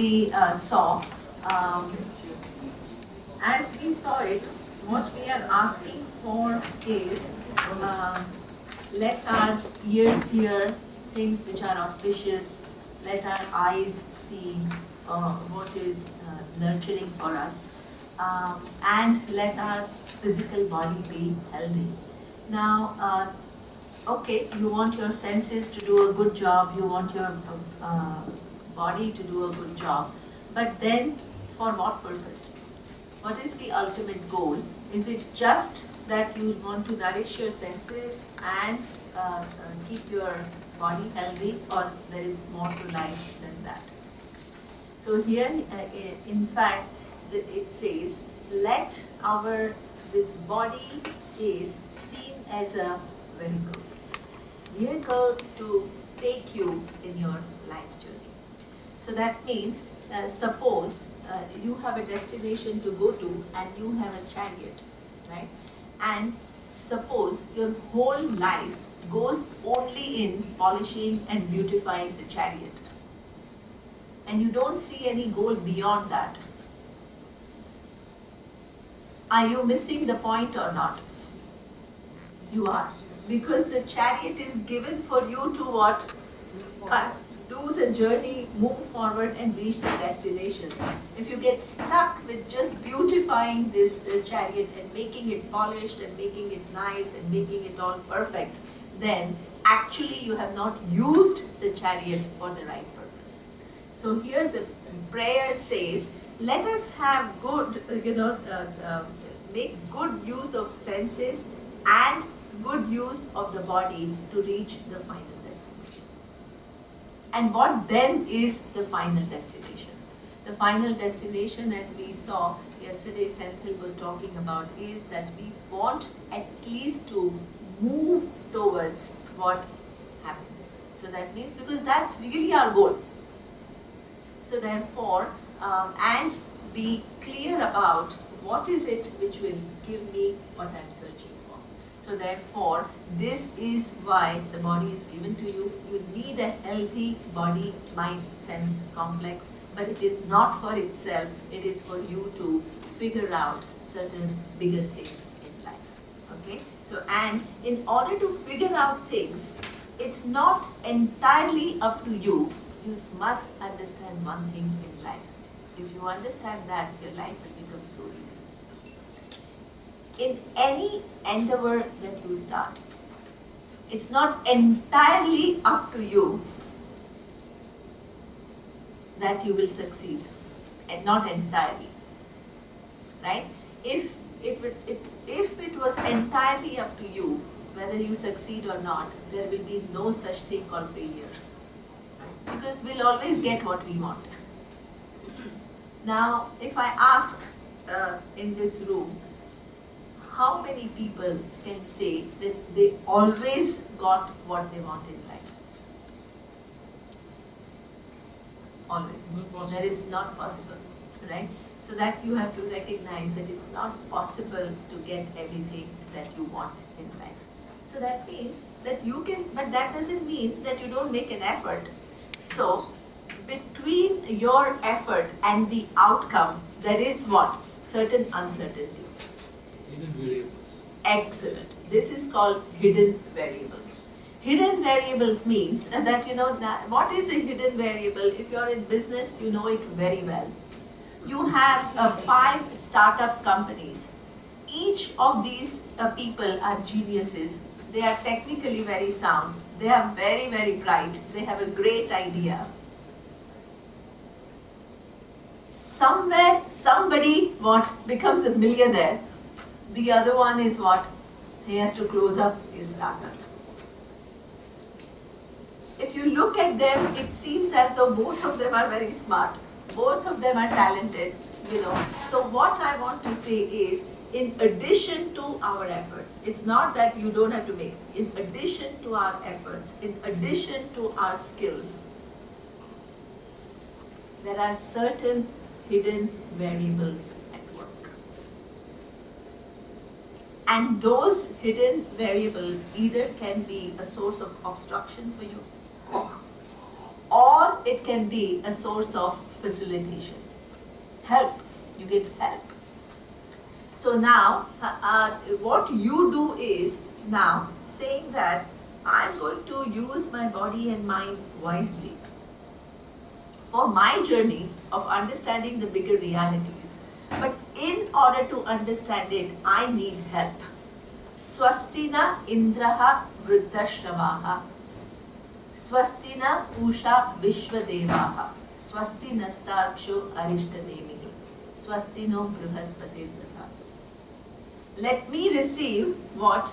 we saw, um, as we saw it, what we are asking for is let our ears hear things which are auspicious, let our eyes see what is nurturing for us, and let our physical body be healthy. Now, okay, you want your senses to do a good job, you want your body to do a good job, but then for what purpose? What is the ultimate goal? Is it just that you want to nourish your senses and keep your body healthy, or there is more to life than that? So here, in fact, it says, let this body is seen as a vehicle to take you in your life journey. So that means, suppose you have a destination to go to and you have a chariot, right? And suppose your whole life goes only in polishing and beautifying the chariot, and you don't see any goal beyond that. Are you missing the point or not? You are. Because the chariot is given for you to what? Do the journey, move forward and reach the destination. If you get stuck with just beautifying this chariot and making it polished and making it nice and making it all perfect, then actually you have not used the chariot for the right purpose. So here the prayer says, let us have good, make good use of senses and good use of the body to reach the final destination. And what then is the final destination? The final destination, as we saw yesterday, Senthil was talking about, is that we want at least to move towards what happiness. So that means, because that's really our goal. So therefore, and be clear about what is it which will give me what I'm searching for. So therefore, this is why the body is given to you. You need a healthy body, mind, sense complex, but it is not for itself. It is for you to figure out certain bigger things in life. Okay? So, and in order to figure out things, it's not entirely up to you. You must understand one thing in life. If you understand that, your life will become so easy. In any endeavor that you start, it's not entirely up to you that you will succeed, and not entirely, right? If it was entirely up to you whether you succeed or not, there will be no such thing called failure, because we'll always get what we want. Now, if I ask in this room, how many people can say that they always got what they want in life? Always. That is not possible, right? So that you have to recognize that it's not possible to get everything that you want in life. So that means that you can, but that doesn't mean that you don't make an effort. So between your effort and the outcome, there is what? Certain uncertainty. Hidden variables. Excellent. This is called hidden variables. Hidden variables means that, that what is a hidden variable? If you're in business, you know it very well. You have 5 startup companies. Each of these people are geniuses. They are technically very sound. They are very, very bright. They have a great idea. Somewhere, somebody becomes a millionaire. The other one is what? He has to close up his startup. If you look at them, it seems as though both of them are very smart. Both of them are talented, So what I want to say is, in addition to our efforts, it's not that you don't have to make, in addition to our efforts, in addition to our skills, there are certain hidden variables at work. And those hidden variables either can be a source of obstruction for you, or it can be a source of facilitation. Help, you get help. So now, what you do is now saying that I'm going to use my body and mind wisely for my journey of understanding the bigger realities. But in order to understand it, I need help. Swastina Indraha Vriddashravaha. Swastina Usha Vishwadevaha. Swasti Nastarksho Arishtademihi. Swastino Brihaspati. Let me receive what?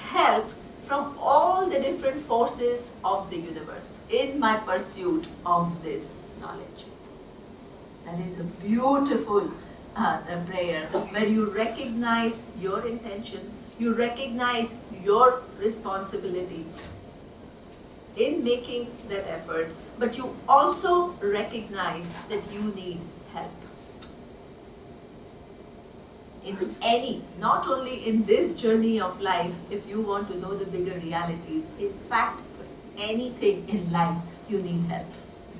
Help from all the different forces of the universe in my pursuit of this knowledge. That is a beautiful prayer where you recognize your intention, you recognize your responsibility in making that effort, but you also recognize that you need help. In any, not only in this journey of life, if you want to know the bigger realities, in fact, for anything in life, you need help.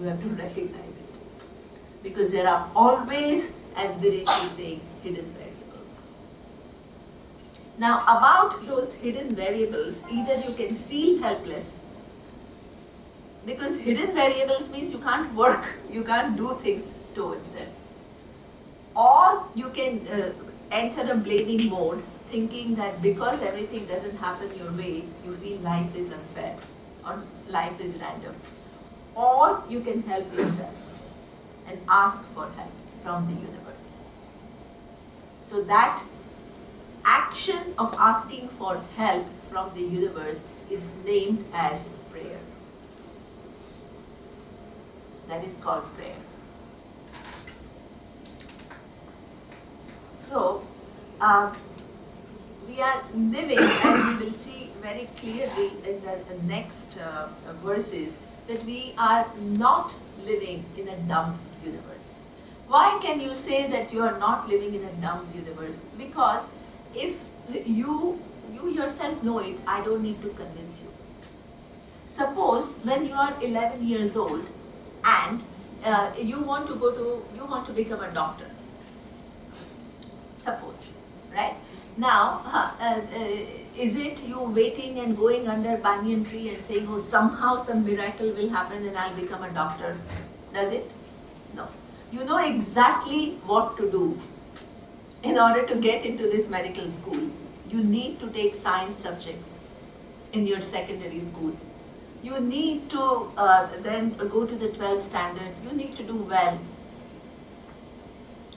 You have to recognize it. Because there are always, as Viresh is saying, hidden variables. Now, about those hidden variables, either you can feel helpless, because hidden variables means you can't work, you can't do things towards them. Or you can enter a blaming mode, thinking that because everything doesn't happen your way, you feel life is unfair or life is random. Or you can help yourself and ask for help from the universe. So that action of asking for help from the universe is named as prayer. That is called prayer. So, we are living, as we will see very clearly in the next verses, that we are not living in a dumb universe. Why can you say that you are not living in a dumb universe? Because if you yourself know it, I don't need to convince you. Suppose when you are 11 years old and you want to become a doctor. Suppose, right? Now, is it you waiting and going under banyan tree and saying, oh, somehow some miracle will happen and I'll become a doctor? Does it? No. You know exactly what to do in order to get into this medical school. You need to take science subjects in your secondary school. You need to then go to the 12th standard. You need to do well.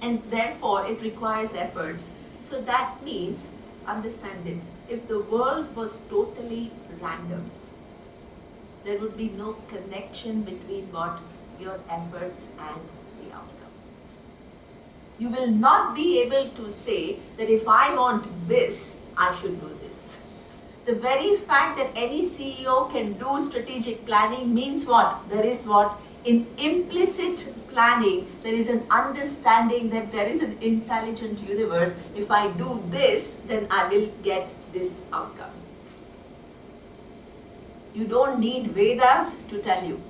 And therefore, it requires efforts. So that means, understand this, if the world was totally random, there would be no connection between what your efforts and the outcome. You will not be able to say that if I want this, I should do this. The very fact that any CEO can do strategic planning means what? There is what? In implicit planning, there is an understanding that there is an intelligent universe. If I do this, then I will get this outcome. You don't need Vedas to tell you.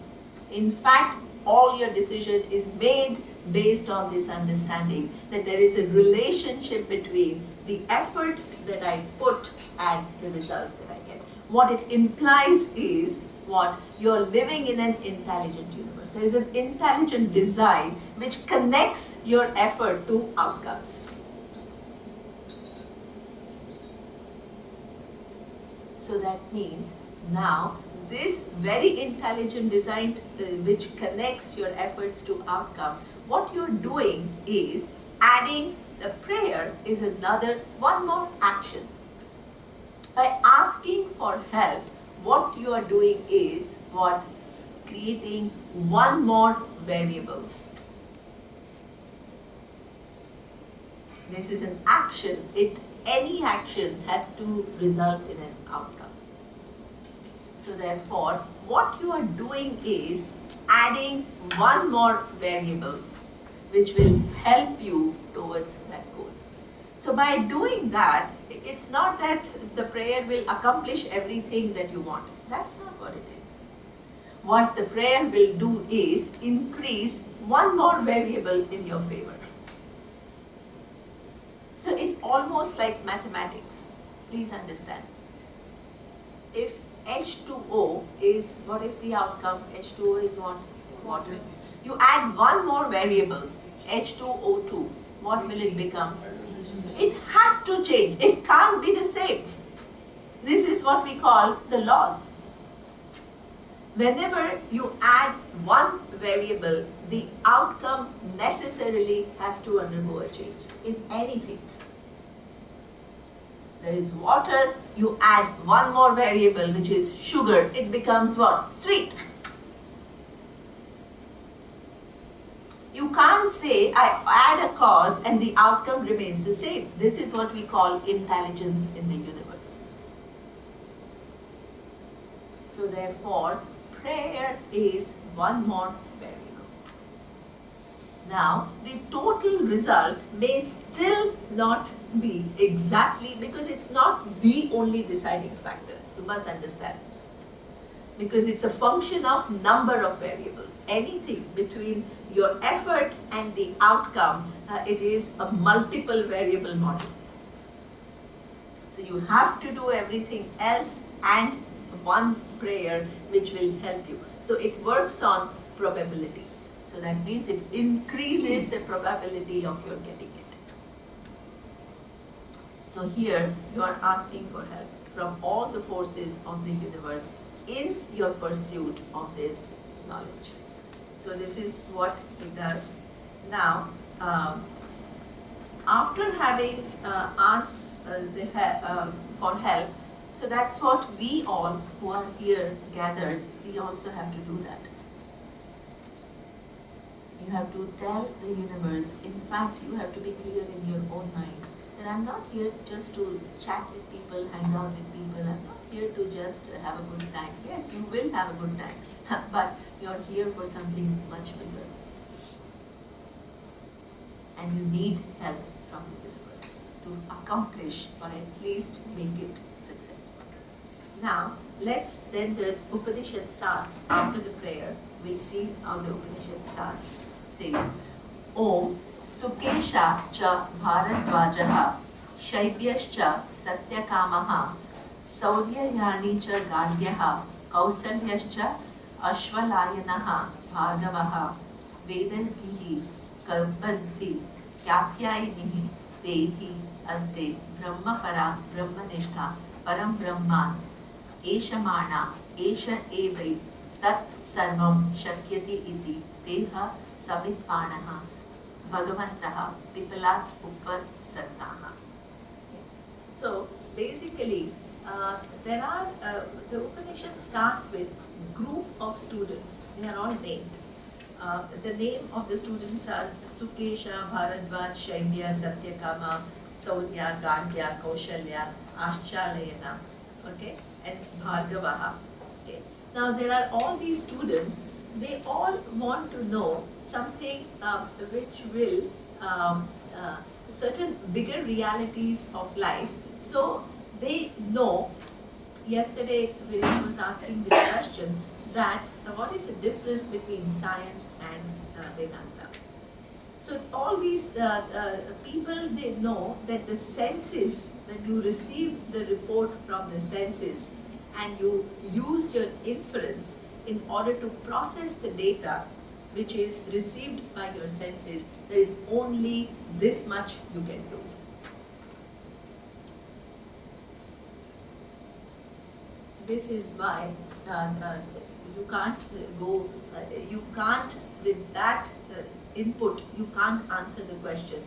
In fact, all your decision is made based on this understanding that there is a relationship between the efforts that I put and the results that I get. What it implies is what? You're living in an intelligent universe. There is an intelligent design which connects your effort to outcomes. So that means now this very intelligent design which connects your efforts to outcome, what you're doing is adding the prayer is one more action. By asking for help, what you are doing is what? Creating one more variable. This is an action. Any action has to result in an outcome. So therefore, what you are doing is adding one more variable which will help you towards that goal. So by doing that, it's not that the prayer will accomplish everything that you want. That's not what it is. what the prayer will do is increase one more variable in your favor. So it's almost like mathematics. Please understand. If H2O is, what is the outcome? H2O is what? Water. You add one more variable, H2O2. What will it become? It has to change. It can't be the same. This is what we call the laws. Whenever you add one variable, the outcome necessarily has to undergo a change in anything. There is water, you add one more variable, which is sugar, it becomes what? Sweet. You can't say, I add a cause and the outcome remains the same. This is what we call intelligence in the universe. So therefore, prayer is one more variable. Now, the total result may still not be exactly, because it's not the only deciding factor. You must understand. Because it's a function of number of variables. Anything between your effort and the outcome, it is a multiple variable model. So you have to do everything else and one prayer which will help you. So it works on probabilities. So that means it increases the probability of your getting it. So here you are asking for help from all the forces of the universe in your pursuit of this knowledge. So this is what it does. Now, after having asked for help, so that's what we all who are here gathered, we also have to do that. You have to tell the universe, in fact, you have to be clear in your own mind that I'm not here just to chat with people, hang out with people, I'm not here to just have a good time. Yes, you will have a good time, but you're here for something much bigger. And you need help from the universe to accomplish or at least make it successful. Now, let's then, the Upanishad starts after the prayer. We'll see how the Upanishad starts. It says, Om Sukesha cha Bharadvajaha Shaibhyascha Satyakamaha Sauryayani cha Gadyaha Kausalyascha Ashwalayanaha Bhargavaha Vedanvihi Kalpanti Kyatyayinihi Tehi Aste Brahmapara Brahmanishtha Param Brahman Eshamana Esha Evai Tat Sarvam Shakyati Iti Teha Samitpanaha Bhagavantaha Pippalat Upanishadaha. So basically, there are, the Upanishad starts with group of students. They are all named. The name of the students are Sukesha, Bharadvaj, Shaibhya, Satyakama, Saurya, Gandhya, Kaushalya, Ashchalayana, okay, and Bhargavaha. Okay. Now there are all these students. They all want to know something which will, certain bigger realities of life. So they know, yesterday Viresh was asking this question, that what is the difference between science and Vedanta? So all these people, they know that the senses, when you receive the report from the senses and you use your inference in order to process the data which is received by your senses, there is only this much you can do. This is why you can't go, you can't, with that input, you can't answer the question,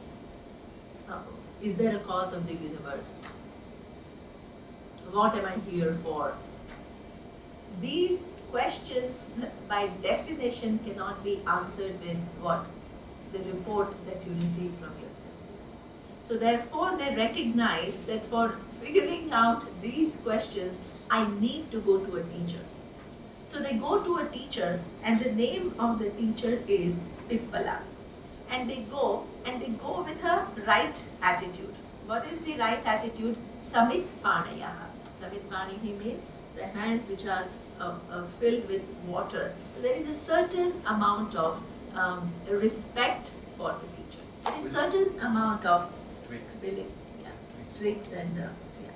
is there a cause of the universe? What am I here for? These questions by definition cannot be answered with what? The report that you receive from your senses. So therefore they recognize that for figuring out these questions, I need to go to a teacher. So they go to a teacher, and the name of the teacher is Pippala. And they go with a right attitude. What is the right attitude? Samit Panayaha. Samit Panayaha means the hands which are filled with water. So there is a certain amount of respect for the teacher. There is certain amount of willing, yeah, tricks and yeah.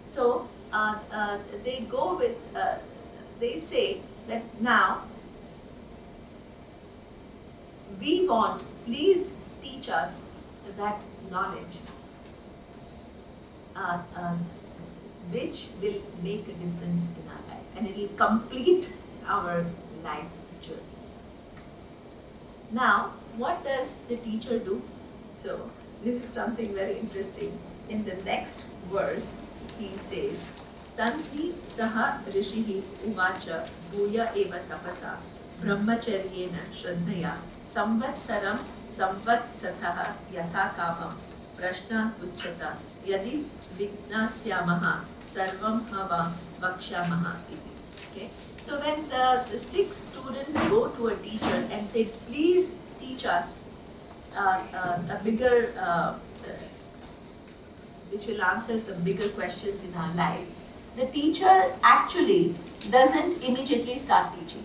So they go with, they say that now we want, please teach us that knowledge which will make a difference in our life and it will complete our life journey. Now, what does the teacher do? So, this is something very interesting. In the next verse, he says, Tanhi saha rishihi uvacha bhuya eva tapasa brahmacharyena shraddhaya samvatsaram samvatsatha yatha kavam prashna uchchata yadi vignasyamaha sarvam hava vakshamaha iti. Okay? So when the 6 students go to a teacher and say, please teach us a bigger, which will answer some bigger questions in our life, the teacher actually doesn't immediately start teaching.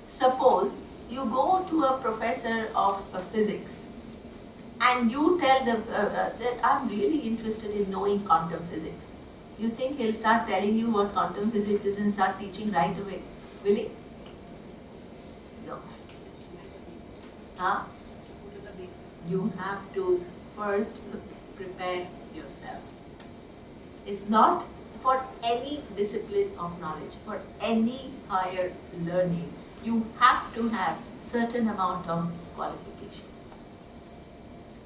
Suppose you go to a professor of physics and you tell them that I'm really interested in knowing quantum physics. You think he'll start telling you what quantum physics is and start teaching right away? Will he? No. Huh? You have to first prepare yourself. It's not for any discipline of knowledge, for any higher learning. You have to have certain amount of qualification.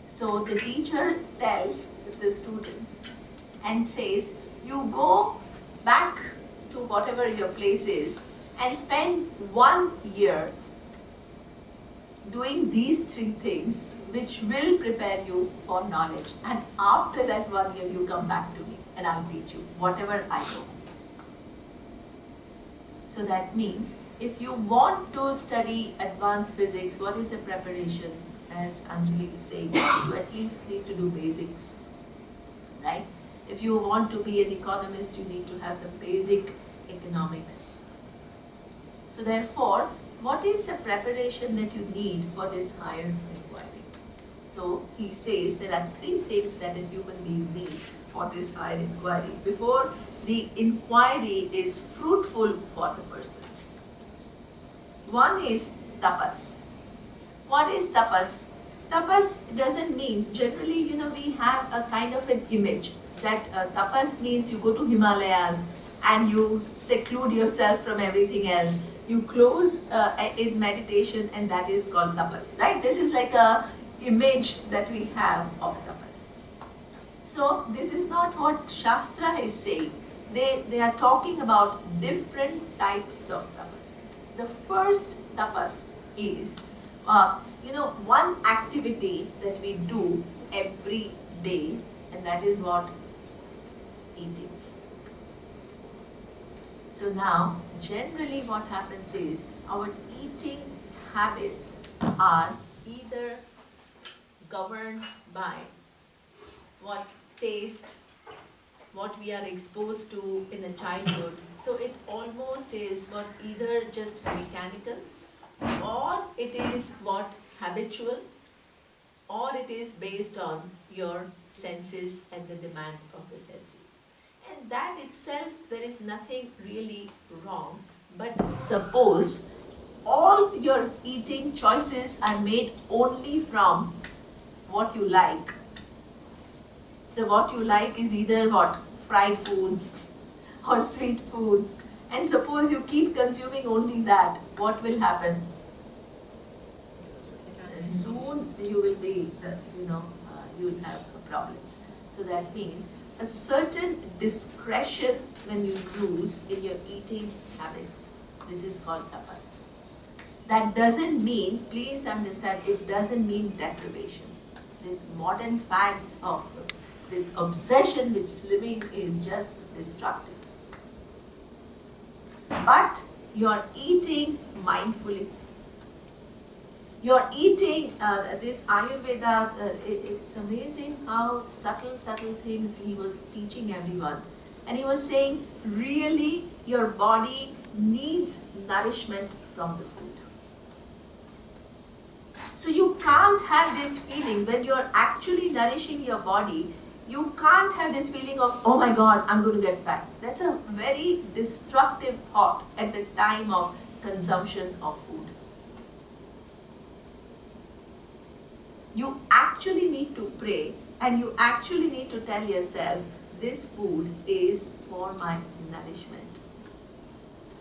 So the teacher tells the students and says, you go back to whatever your place is and spend 1 year doing these 3 things which will prepare you for knowledge. And after that 1 year you come back to me and I'll teach you whatever I know. So that means if you want to study advanced physics, what is the preparation? As Anjali is saying, you at least need to do basics, right? If you want to be an economist, you need to have some basic economics. So therefore, what is the preparation that you need for this higher inquiry? So he says there are 3 things that a human being needs for this higher inquiry before the inquiry is fruitful for the person. One is tapas. What is tapas? Tapas doesn't mean, generally, we have a kind of an image that tapas means you go to Himalayas and you seclude yourself from everything else. You close in meditation and that is called tapas, right? This is like a image that we have of tapas. So this is not what Shastra is saying. They are talking about different types of tapas. The first tapas is, one activity that we do every day, and that is what? Eating. So now, generally what happens is, our eating habits are either governed by what taste, what we are exposed to in the childhood. So it almost is what either just mechanical, or it is what habitual, or it is based on your senses and the demand of the senses. And that itself, there is nothing really wrong. But suppose all your eating choices are made only from what you like. So what you like is either what? Fried foods or sweet foods. And suppose you keep consuming only that, what will happen? Soon you will be, you will have problems. So that means a certain discretion when you use in your eating habits. This is called tapas. That doesn't mean, please understand, it doesn't mean deprivation. This modern fads of this obsession with slimming is just destructive. But you're eating mindfully. You're eating, this Ayurveda, it's amazing how subtle things he was teaching everyone. And he was saying, really, your body needs nourishment from the food. So you can't have this feeling when you're actually nourishing your body. You can't have this feeling of, oh my God, I'm going to get fat. That's a very destructive thought at the time of consumption of food. You actually need to pray, and you actually need to tell yourself, this food is for my nourishment,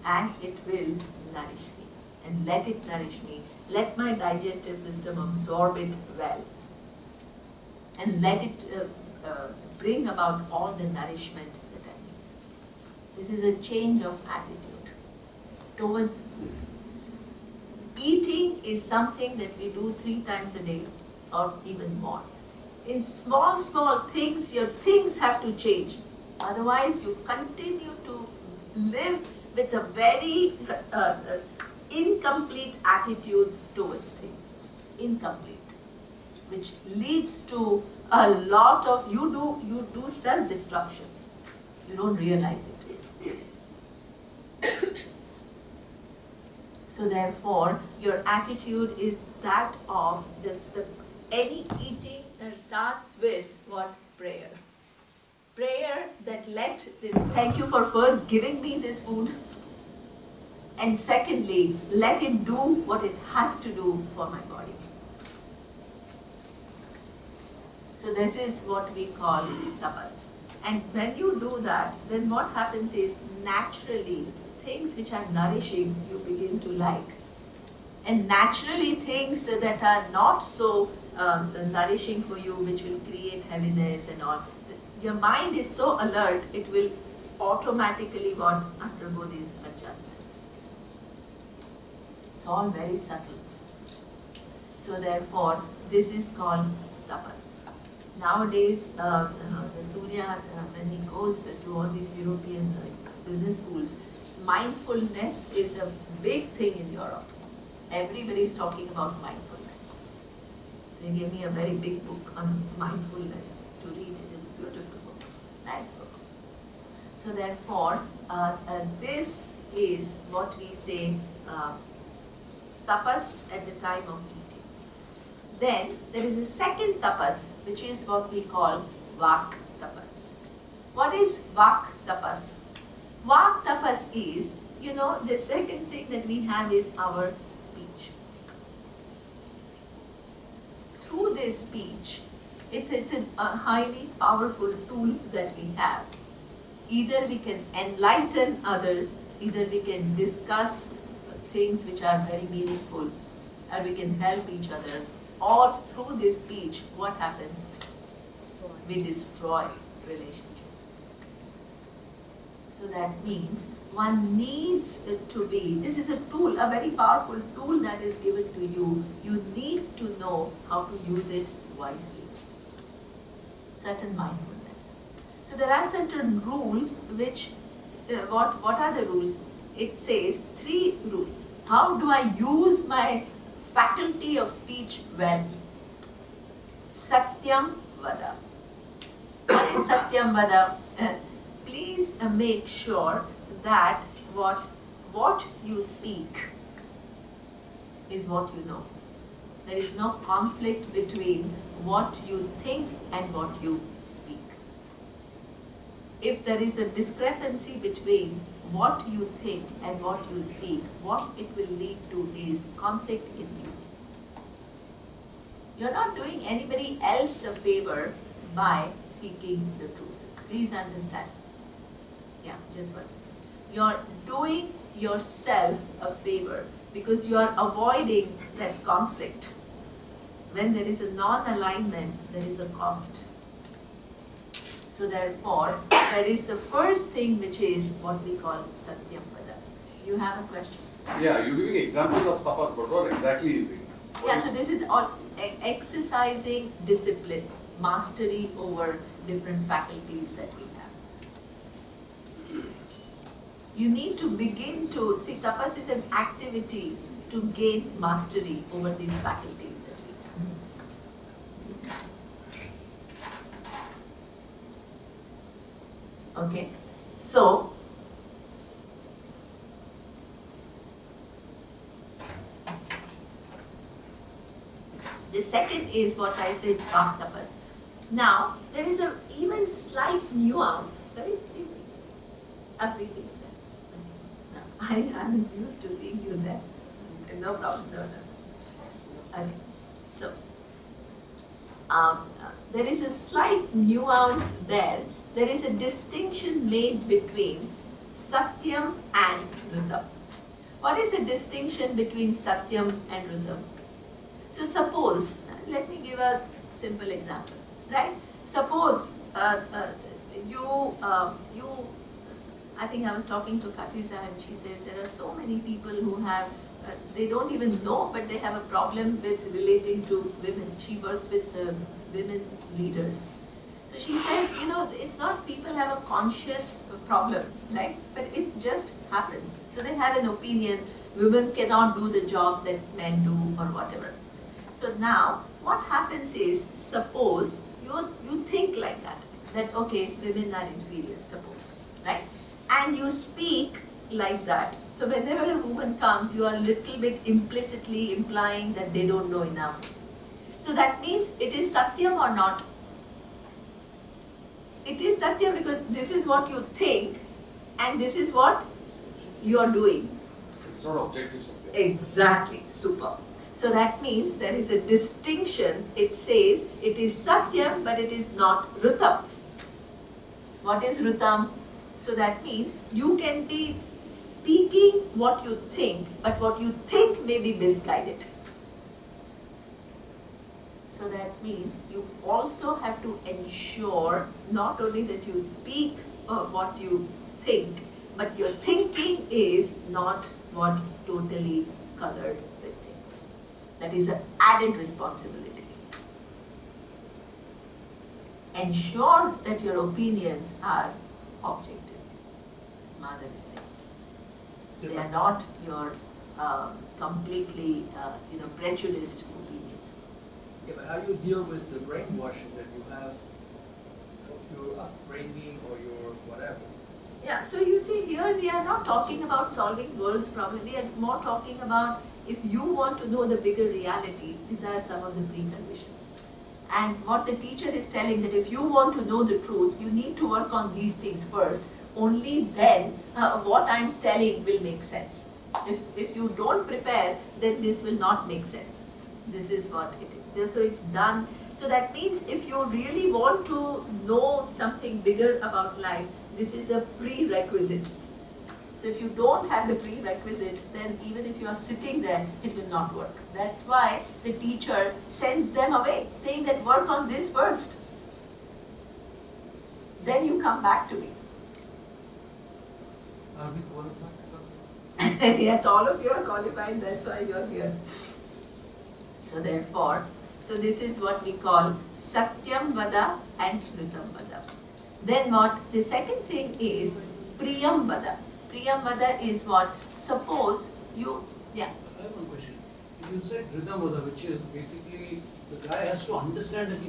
and it will nourish me, and let it nourish me. Let my digestive system absorb it well, and let it bring about all the nourishment that I need. This is a change of attitude towards food. Eating is something that we do 3 times a day or even more. In small things, your things have to change. Otherwise, you continue to live with a very incomplete attitudes towards things. Incomplete. Which leads to a lot of, you do self-destruction. You don't realize it. So therefore, your attitude is that of any eating starts with what? Prayer. Prayer that let this, thank you for first giving me this food, and secondly, let it do what it has to do for my body. So this is what we call tapas. And when you do that, then what happens is, naturally, things which are nourishing, you begin to like. And naturally, things that are not so nourishing for you, which will create heaviness and all, your mind is so alert, it will automatically undergo these adjustments. It's all very subtle. So therefore, this is called tapas. Nowadays, the Surya, when he goes to all these European business schools, mindfulness is a big thing in Europe. Everybody is talking about mindfulness. So he gave me a very big book on mindfulness to read. It is a beautiful book, nice book. So therefore, this is what we say tapas at the time of eating. Then there is a second tapas, which is what we call vak tapas. What is vak tapas? Vak tapas is, the second thing that we have is our speech. Through this speech, it's a highly powerful tool that we have. Either we can enlighten others, either we can discuss things which are very meaningful, or we can help each other, or through this speech, what happens? We destroy relationships. So that means one needs to be, this is a tool, a very powerful tool that is given to you. You need to know how to use it wisely. Certain mindfulness. So there are certain rules which, what are the rules? It says 3 rules. How do I use my faculty of speech well? Satyam vada. What is Satyam vada? Please make sure that what you speak is what you know. There is no conflict between what you think and what you speak. If there is a discrepancy between what you think and what you speak, what it will lead to is conflict in you. You're not doing anybody else a favor by speaking the truth. Please understand. Yeah, just one second. You're doing yourself a favor because you are avoiding that conflict. When there is a non-alignment, there is a cost. So therefore, there is the first thing which is what we call Satyam Vada. You have a question? Yeah, you're giving examples of tapas, but what exactly is it? Yeah, so this is all exercising discipline, mastery over different faculties that we have. You need to begin to, see, tapas is an activity to gain mastery over these faculties that we have. Okay, So, the second is what I said, tapas. Now, there is a even slight nuance. Where is Preeti? Preeti is there. No, I was used to seeing you there. No problem. No. Okay. So, there is a slight nuance there. There is a distinction made between Satyam and Ritam. What is the distinction between Satyam and Ritam? So suppose, let me give a simple example, right? Suppose I think I was talking to Katisa and she says there are so many people who have, they don't even know, but they have a problem with relating to women. She works with women leaders. So she says, it's not people have a conscious problem, right? But it just happens. So they have an opinion, women cannot do the job that men do or whatever. So now, what happens is, suppose you think like that okay, women are inferior, suppose, right? And you speak like that. So whenever a woman comes, you are a little bit implicitly implying that they don't know enough. So that means it is Satyam or not? It is Satyam because this is what you think and this is what you are doing. It's not objective Satyam. Exactly, super. So that means there is a distinction. It says it is Satyam but it is not Ritam. What is Ritam? So that means you can be speaking what you think, but what you think may be misguided. So that means you also have to ensure not only that you speak what you think, but your thinking is not what totally colored with things. That is an added responsibility. Ensure that your opinions are objective, as Madhav is saying. They are not your completely prejudiced opinions. Yeah, but how you deal with the brainwashing that you have of your upbringing or your whatever? Yeah, so you see here we are not talking about solving world's problem. We are more talking about if you want to know the bigger reality, these are some of the preconditions. And what the teacher is telling that if you want to know the truth, you need to work on these things first. Only then what I'm telling will make sense. If you don't prepare, then this will not make sense. This is what it is. So it's done. So that means if you really want to know something bigger about life, this is a prerequisite. So if you don't have the prerequisite, then even if you are sitting there, it will not work. That's why the teacher sends them away, saying that work on this first. Then you come back to me. Are we qualified? Yes, all of you are qualified, that's why you are here. So therefore, so this is what we call Satyam Vada and Ritam Vada. Then what? The second thing is Priyam Vada. Priyam Vada is what? Suppose you, yeah. I have one question. You said Ridhamvada, which is basically the guy has to understand that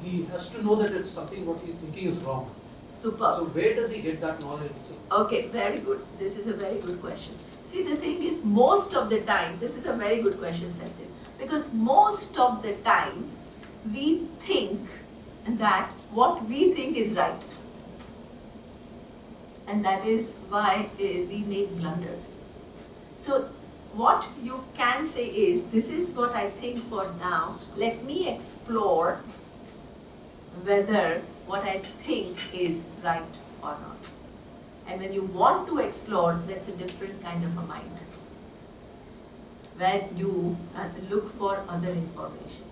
he has to know that it's something what he's thinking is wrong. Superb. So where does he get that knowledge? Okay, very good. This is a very good question. See, the thing is, most of the time, this is a very good question, Satya, because most of the time, we think that what we think is right. And that is why we make blunders. So, what you can say is, this is what I think for now. Let me explore whether what I think is right or not. And when you want to explore, that's a different kind of a mind, where you look for other information.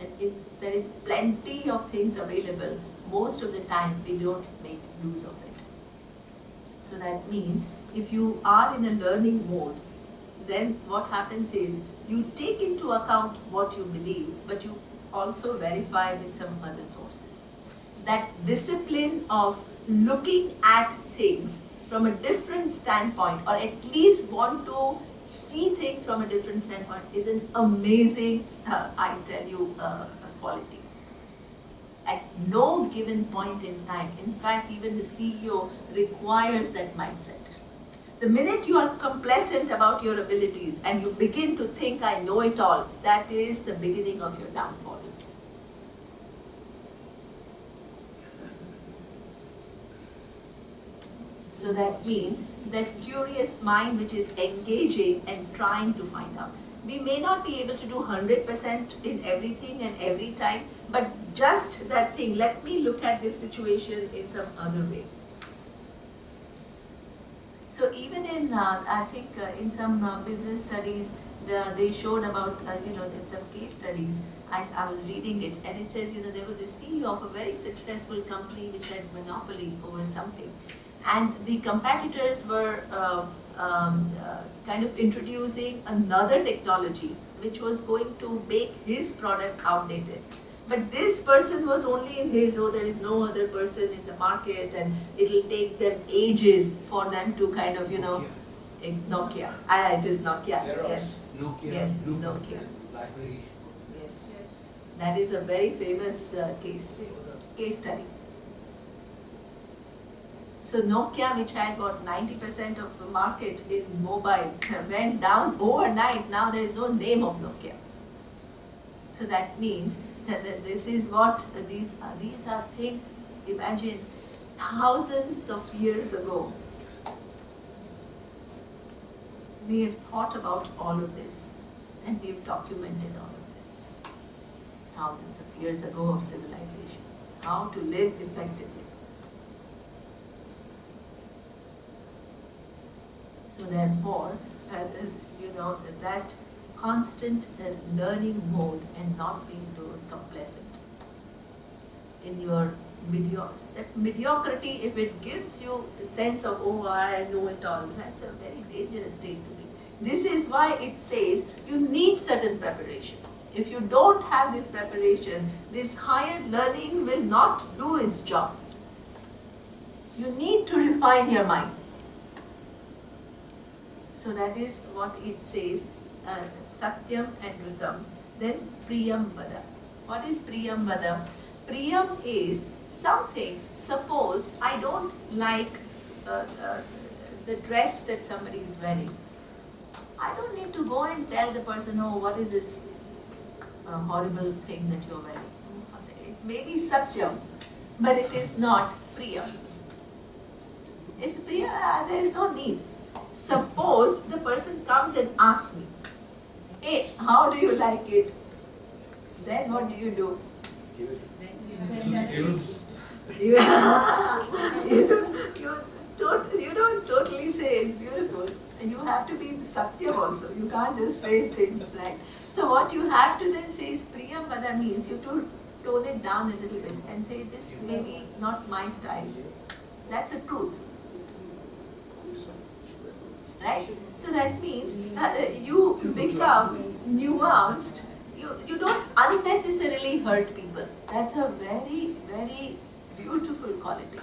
And if there is plenty of things available, most of the time we don't make use of it. So that means if you are in a learning mode, then what happens is you take into account what you believe, but you also verify with some other sources. That discipline of looking at things from a different standpoint, or at least want to see things from a different standpoint, is an amazing, I tell you, quality. at no given point in time. In fact, even the CEO requires that mindset. The minute you are complacent about your abilities and you begin to think, I know it all, that is the beginning of your downfall. So that means that curious mind which is engaging and trying to find out. We may not be able to do 100% in everything and every time, but just that thing, let me look at this situation in some other way. So even in, I think in some business studies, they showed about, in some case studies, I was reading it, and it says, there was a CEO of a very successful company which had monopoly over something. And the competitors were kind of introducing another technology which was going to make his product outdated. But this person was only in his, there is no other person in the market, and it will take them ages for them to kind of, Nokia. It is Nokia. Xerox. Yes. Nokia. Yes, Bluetooth, Nokia. BlackBerry. Yes. That is a very famous case study. So Nokia, which had about 90% of the market in mobile, went down overnight. Now there is no name of Nokia. So that means that this is what these are things. Imagine thousands of years ago, we have thought about all of this, and we have documented all of this. Thousands of years ago of civilization, how to live effectively. So therefore, that constant learning mode and not being too complacent in your mediocrity, if it gives you a sense of, I know it all, that's a very dangerous state to be. This is why it says you need certain preparation. If you don't have this preparation, this higher learning will not do its job. You need to refine your mind. So that is what it says, Satyam and Ritam. Then Priyam Vada. What is Priyam Vada? Priyam is something, suppose I don't like the dress that somebody is wearing. I don't need to go and tell the person, what is this horrible thing that you're wearing? It may be Satyam, but it is not Priyam. It's Priyam, there is no need. Suppose the person comes and asks me, hey, how do you like it? Then what do? You don't totally say it's beautiful. And you have to be Satyam also. You can't just say things like. So what you have to then say is Priyam Vada means you to tone it down a little bit and say this may be not my style. That's a truth. Right? So that means you become nuanced. You don't unnecessarily hurt people. That's a very, very beautiful quality.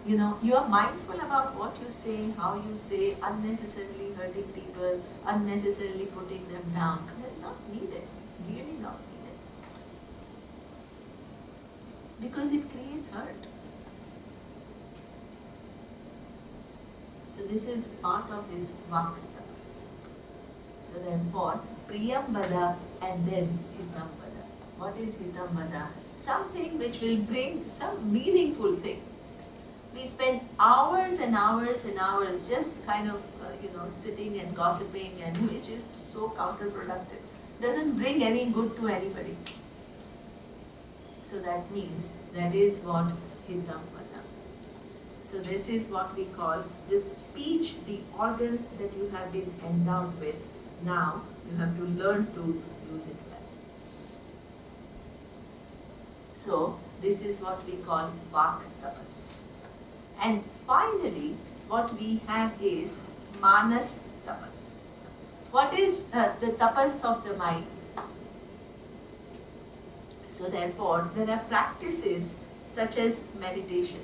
You are mindful about what you say, how you say, unnecessarily hurting people, unnecessarily putting them down. That's not needed. Really not needed. Because it creates hurt. So this is part of this Vaktapas. So therefore, Priyam Vada and then Hitam Vada. What is Hitam Vada? Something which will bring some meaningful thing. We spend hours and hours and hours just kind of, sitting and gossiping, and which is so counterproductive. Doesn't bring any good to anybody. So that means that is what Hitam Vada. So this is what we call the speech, the organ that you have been endowed with. Now you have to learn to use it well. So this is what we call Vak Tapas. And finally, what we have is Manas Tapas. What is the tapas of the mind? So therefore, there are practices such as meditation.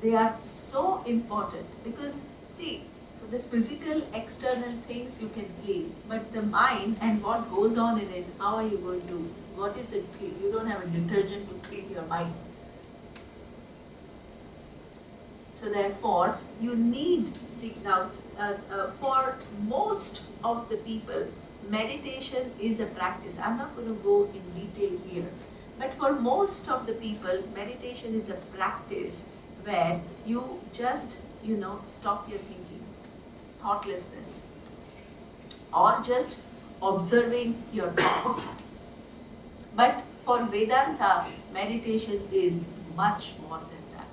They are so important because, see, the physical external things you can clean, but the mind and what goes on in it, how are you going to, what is it clean? You don't have a detergent to clean your mind. So therefore, you need, see now, for most of the people, meditation is a practice. I'm not going to go in detail here, but for most of the people, meditation is a practice where you just, stop your thinking, thoughtlessness, or just observing your thoughts. But for Vedanta, meditation is much more than that.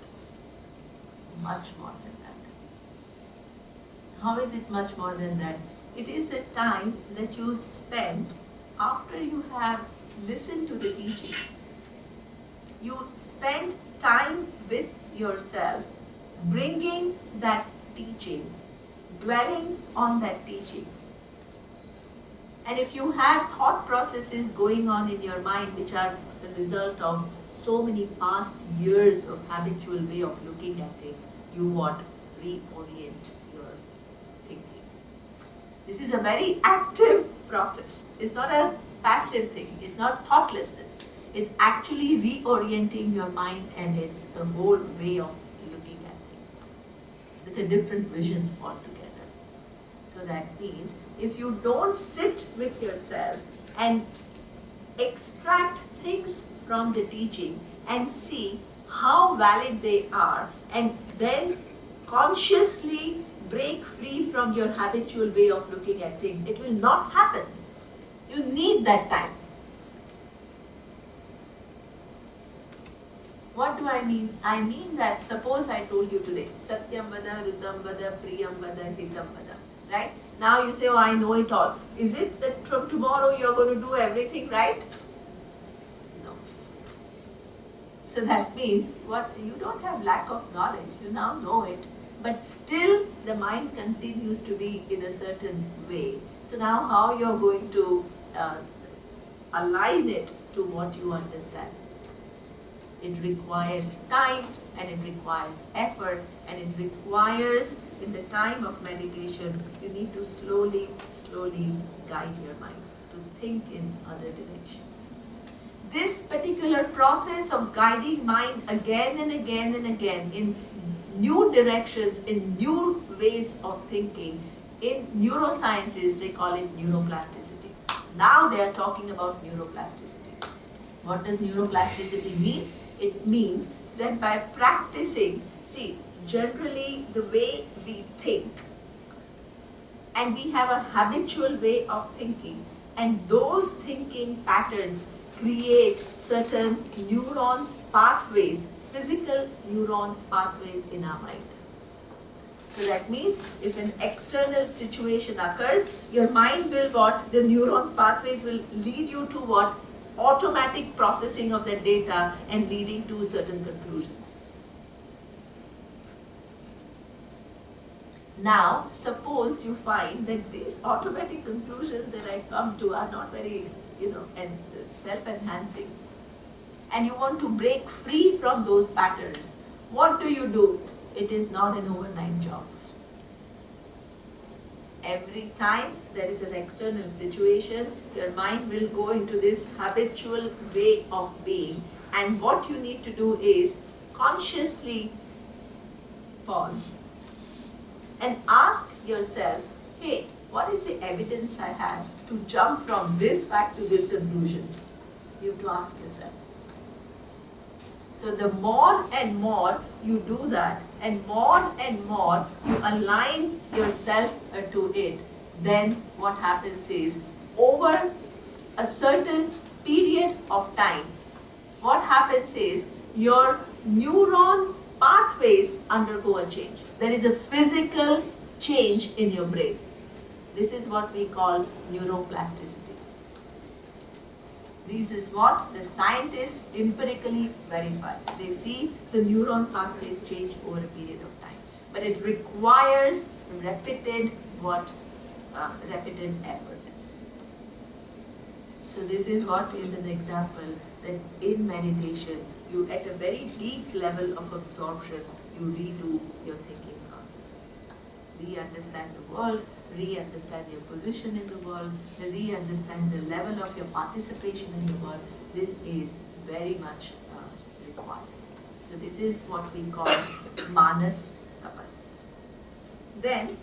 Much more than that. How is it much more than that? It is a time that you spend after you have listened to the teaching. You spend time with yourself, bringing that teaching, dwelling on that teaching. And if you have thought processes going on in your mind which are the result of so many past years of habitual way of looking at things, you what? Reorient your thinking. This is a very active process. It's not a passive thing. It's not thoughtlessness. It's actually reorienting your mind and it's a whole way of looking at things with a different vision altogether. So that means if you don't sit with yourself and extract things from the teaching and see how valid they are and then consciously break free from your habitual way of looking at things, it will not happen. You need that time. What do I mean? I mean that suppose I told you today, Satyam Vada, Rutam Vada, Priyam Vada, Hitam Vada. Right? Now you say, oh, I know it all. Is it that from tomorrow you're going to do everything right? No. So that means what? You don't have lack of knowledge. You now know it. But still the mind continues to be in a certain way. So now how you're going to align it to what you understand? It requires time and it requires effort and it requires, in the time of meditation, you need to slowly guide your mind to think in other directions. This particular process of guiding mind again and again and again in new directions, in new ways of thinking, in neurosciences they call it neuroplasticity. Now they are talking about neuroplasticity. What does neuroplasticity mean? It means that by practicing, see, generally the way we think, and we have a habitual way of thinking, and those thinking patterns create certain neuron pathways, physical neuron pathways in our mind. So that means if an external situation occurs, your mind will what? The neuron pathways will lead you to what? Automatic processing of the data and leading to certain conclusions. Now, suppose you find that these automatic conclusions that I come to are not very, and self-enhancing, and you want to break free from those patterns. What do? It is not an overnight job. Every time there is an external situation, your mind will go into this habitual way of being. And what you need to do is consciously pause and ask yourself, hey, what is the evidence I have to jump from this fact to this conclusion? You have to ask yourself. So the more and more you do that, and more you align yourself to it, then what happens is, over a certain period of time, what happens is your neuron pathways undergo a change. There is a physical change in your brain. This is what we call neuroplasticity. This is what the scientists empirically verify. They see the neuron pathways change over a period of time. But it requires repeated effort. So this is what is an example that in meditation, you at a very deep level of absorption, you redo your thinking processes. re-understand the world, re-understand your position in the world, re-understand the level of your participation in the world. This is very much required. So this is what we call manas tapas. Then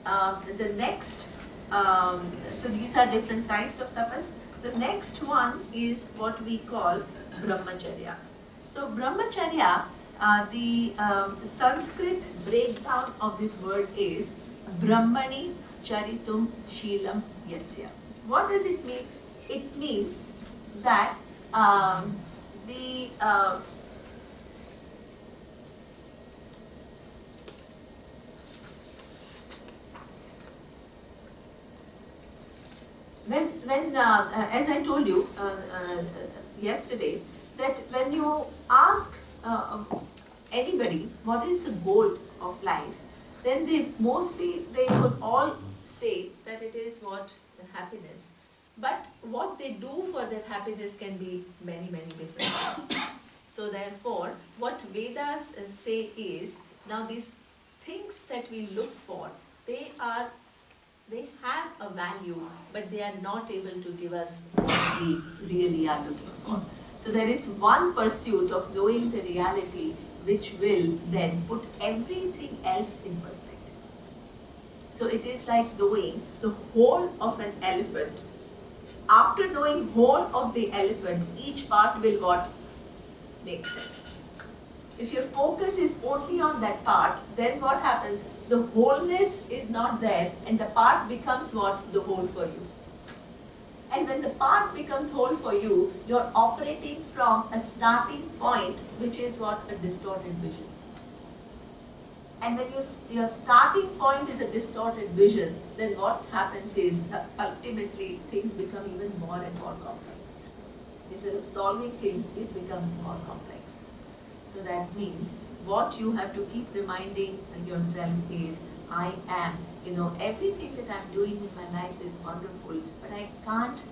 the next, so these are different types of tapas. The next one is what we call brahmacharya. So brahmacharya, the Sanskrit breakdown of this word is brahmani charitum sheelam yasya. What does it mean? It means that the when as I told you yesterday, that when you ask anybody what is the goal of life, then they would all say that it is what the happiness. But what they do for that happiness can be many different things. So therefore, what Vedas say is, now these things that we look for, they have a value, but they are not able to give us what we really are looking for. So there is one pursuit of knowing the reality which will then put everything else in perspective. So it is like knowing the whole of an elephant. After knowing whole of the elephant, each part will what? Make sense. If your focus is only on that part, then what happens? The wholeness is not there and the part becomes what? The whole for you. And when the part becomes whole for you, you're operating from a starting point which is what? A distorted vision. And when your starting point is a distorted vision, then what happens is ultimately things become even more and more complex. Instead of solving things, it becomes more complex. So that means what you have to keep reminding yourself is, I am, everything that I'm doing in my life is wonderful, but I can't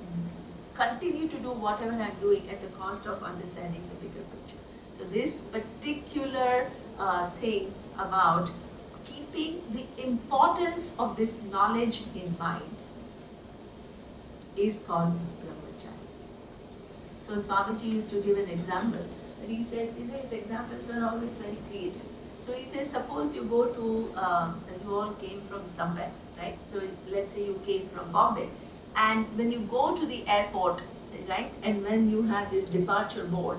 continue to do whatever I'm doing at the cost of understanding the bigger picture. So this particular thing about keeping the importance of this knowledge in mind is called brahmacharya. So Swamiji used to give an example. But he said, his examples were always very creative. So he says, suppose you go to, you all came from somewhere, right? So let's say you came from Bombay. And when you go to the airport, right? And when you have this departure board,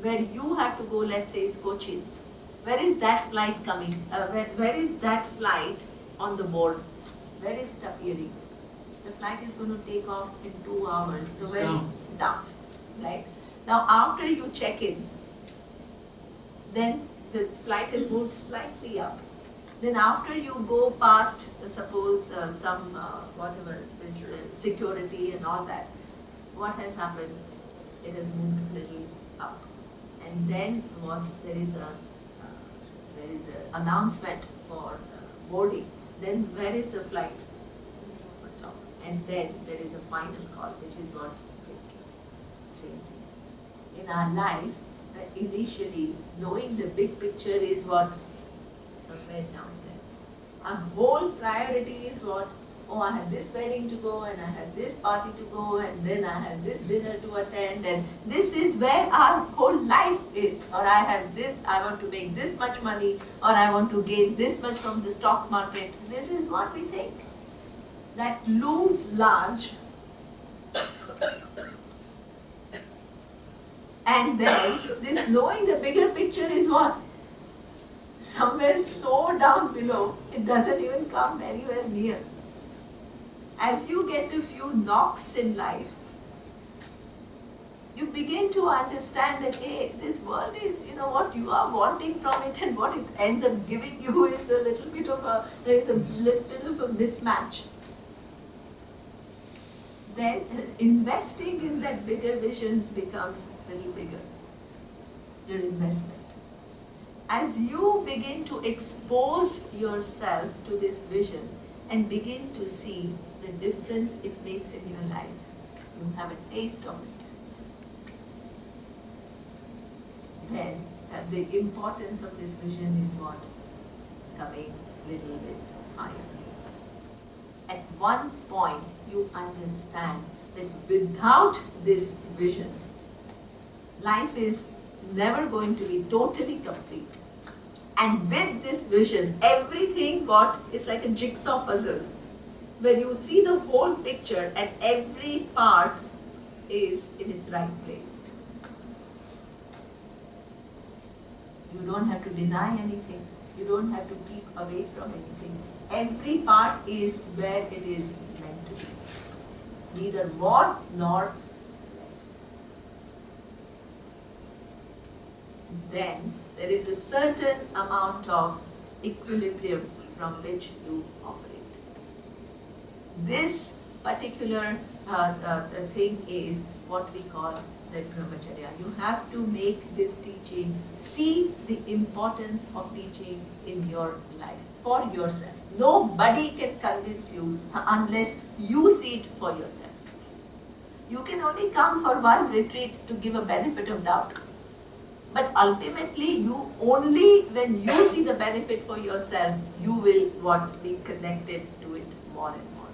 where you have to go, let's say is Cochin. Where is that flight coming? Where is that flight on the board? Where is it appearing? The flight is going to take off in 2 hours. So where is down, right? Now after you check in, then the flight is moved slightly up. Then after you go past, suppose some whatever this security and all that, what has happened? It has moved a little up. And then what? There is an announcement for boarding. Then where is the flight? And then there is a final call, which is what? Same. In our life, initially, knowing the big picture is what? Somewhere down there. Our whole priority is what? Oh, I have this wedding to go, and I have this party to go, and then I have this dinner to attend, and this is where our whole life is. Or I have this, I want to make this much money, or I want to gain this much from the stock market. This is what we think. That looms large. And then, this knowing the bigger picture is what? Somewhere so down below, it doesn't even come anywhere near. As you get a few knocks in life, you begin to understand that, hey, this world is, what you are wanting from it and what it ends up giving you is a little bit of a, there is a little bit of a mismatch. Then investing in that bigger vision becomes a little bigger, your investment. As you begin to expose yourself to this vision and begin to see the difference it makes in your life, you have a taste of it. Then the importance of this vision is what? becoming little bit higher. At one point, you understand that without this vision, life is never going to be totally complete. And with this vision, everything is like a jigsaw puzzle. When you see the whole picture and every part is in its right place. You don't have to deny anything. You don't have to keep away from anything. Every part is where it is meant to be. Neither more nor less. Then there is a certain amount of equilibrium from which you operate. This particular thing is what we call the brahmacharya. You have to make this teaching, see the importance of teaching in your life, for yourself. Nobody can convince you unless you see it for yourself. You can only come for one retreat to give a benefit of doubt. But ultimately, you only when you see the benefit for yourself, you will be connected to it more and more.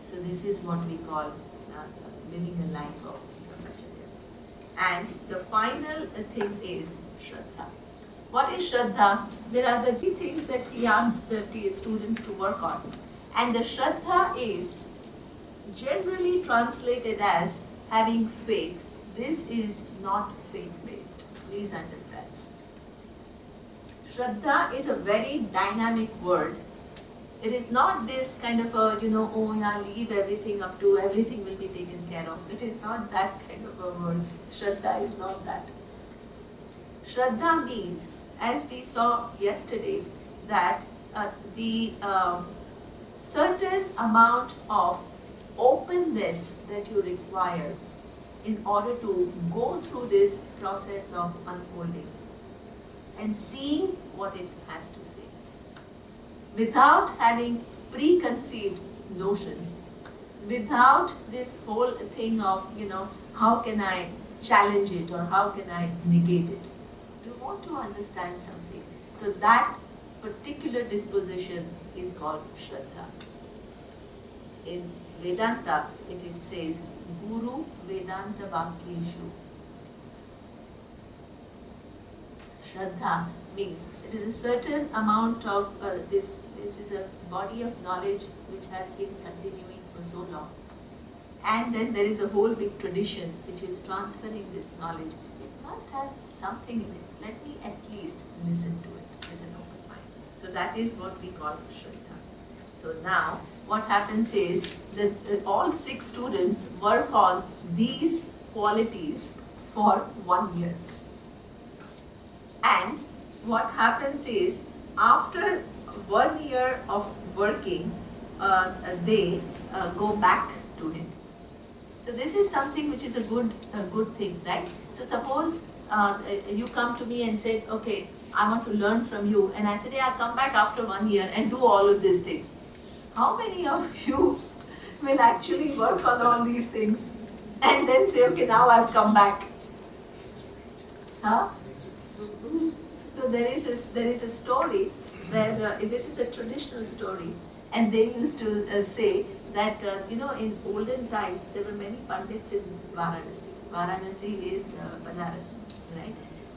So this is what we call living a life of brahmacharya. And the final thing is Shraddha. What is Shraddha? There are the 3 things that he asked the students to work on. And the Shraddha is generally translated as having faith. This is not faith-based. Please understand. Shraddha is a very dynamic word. It is not this kind of a, oh yeah, leave everything up to, everything will be taken care of. It is not that kind of a word. Shraddha is not that. Shraddha means, as we saw yesterday, that the certain amount of openness that you require in order to go through this process of unfolding and seeing what it has to say, without having preconceived notions, without this whole thing of, how can I challenge it or how can I negate it. You want to understand something. So that particular disposition is called Shraddha. In Vedanta, it says, Guru Vedanta Vakyeshu. Shraddha means it is a certain amount of, this is a body of knowledge which has been continuing for so long. And then there is a whole big tradition which is transferring this knowledge. It must have something in it. Let me at least listen to it with an open mind. So that is what we call Shraddha. So now what happens is that all 6 students work on these qualities for 1 year. And what happens is, after 1 year of working, they go back to him. So this is something which is a good thing, right? So suppose you come to me and say, okay, I want to learn from you, and I say, yeah, I'll come back after 1 year and do all of these things. How many of you will actually work on all these things and then say, okay, now I've come back? Huh? So there is a story where this is a traditional story, and they used to say that in olden times there were many pandits in Varanasi. Varanasi is Banaras, right?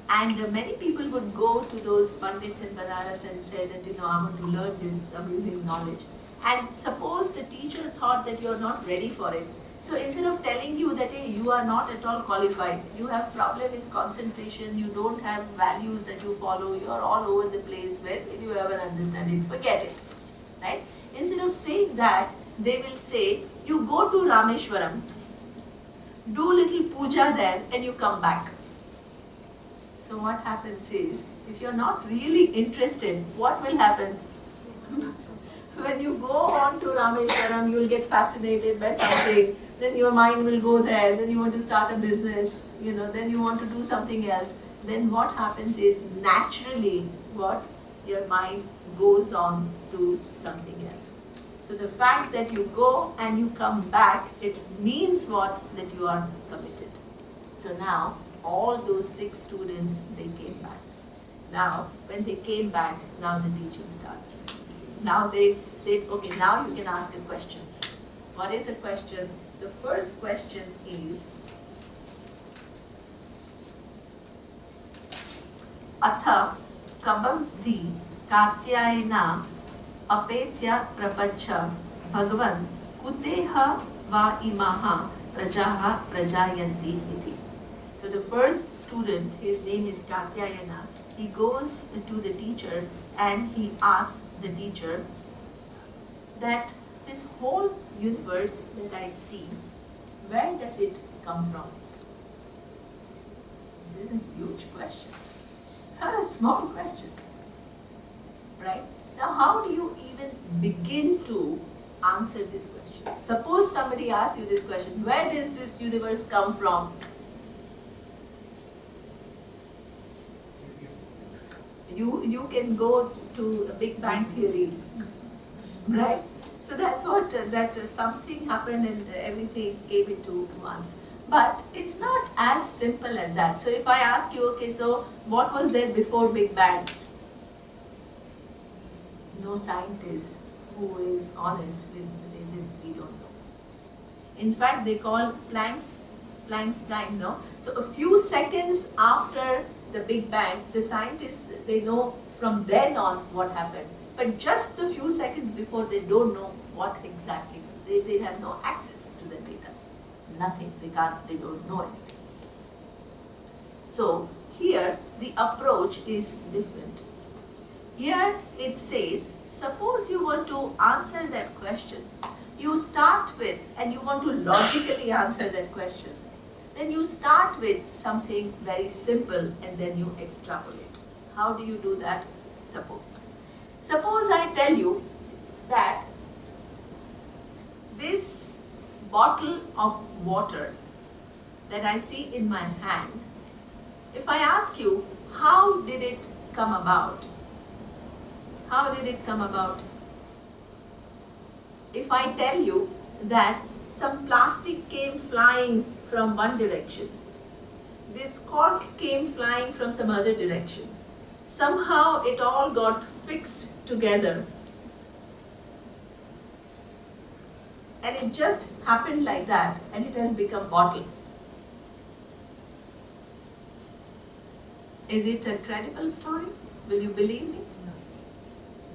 And many people would go to those pandits in Banaras and say that I want to learn this amazing knowledge. And suppose the teacher thought that you are not ready for it. So instead of telling you that, hey, you are not at all qualified, you have problem with concentration, you don't have values that you follow, you are all over the place, when will you ever understand it? Forget it, right? Instead of saying that, they will say, you go to Rameshwaram, do little puja there, and you come back. So what happens is, if you are not really interested, what will happen? When you go on to Rameshwaram, you will get fascinated by something, then your mind will go there, then you want to start a business, then you want to do something else. Then what happens is, naturally, your mind goes on to something else. So the fact that you go and you come back, it means what? That you are committed. So now, all those 6 students, they came back. now when they came back, now the teaching starts. Now they said, okay, now you can ask a question. What is a question? The first question is, Atha kabamti katyayana apetya prapacha bhagavan kuteha va imaha prajaha prajayanti iti. So the first student, his name is Katyayana, he goes to the teacher and he asks the teacher that this whole universe that I see, where does it come from? This is a huge question. It's not a small question. Right? Now how do you even begin to answer this question? Suppose somebody asks you this question, where does this universe come from? You can go to a Big Bang theory, right? So that's what, something happened and everything came into one. But it's not as simple as that. So if I ask you, okay, so what was there before Big Bang? No scientist who is honest with this, we don't know. In fact, they call Planck's time, no? So a few seconds after the Big Bang, the scientists, they know from then on what happened. But just a few seconds before, they don't know what exactly. They have no access to the data. Nothing. They don't know anything. So here, the approach is different. Here it says, suppose you want to answer that question. You start with, and you want to logically answer that question. Then you start with something very simple and then you extrapolate. How do you do that? Suppose I tell you that this bottle of water that I see in my hand, if I ask you, how did it come about? How did it come about? If I tell you that some plastic came flying from one direction, this cork came flying from some other direction, somehow it all got fixed together, and it just happened like that, and it has become bottle. Is it a credible story? Will you believe me?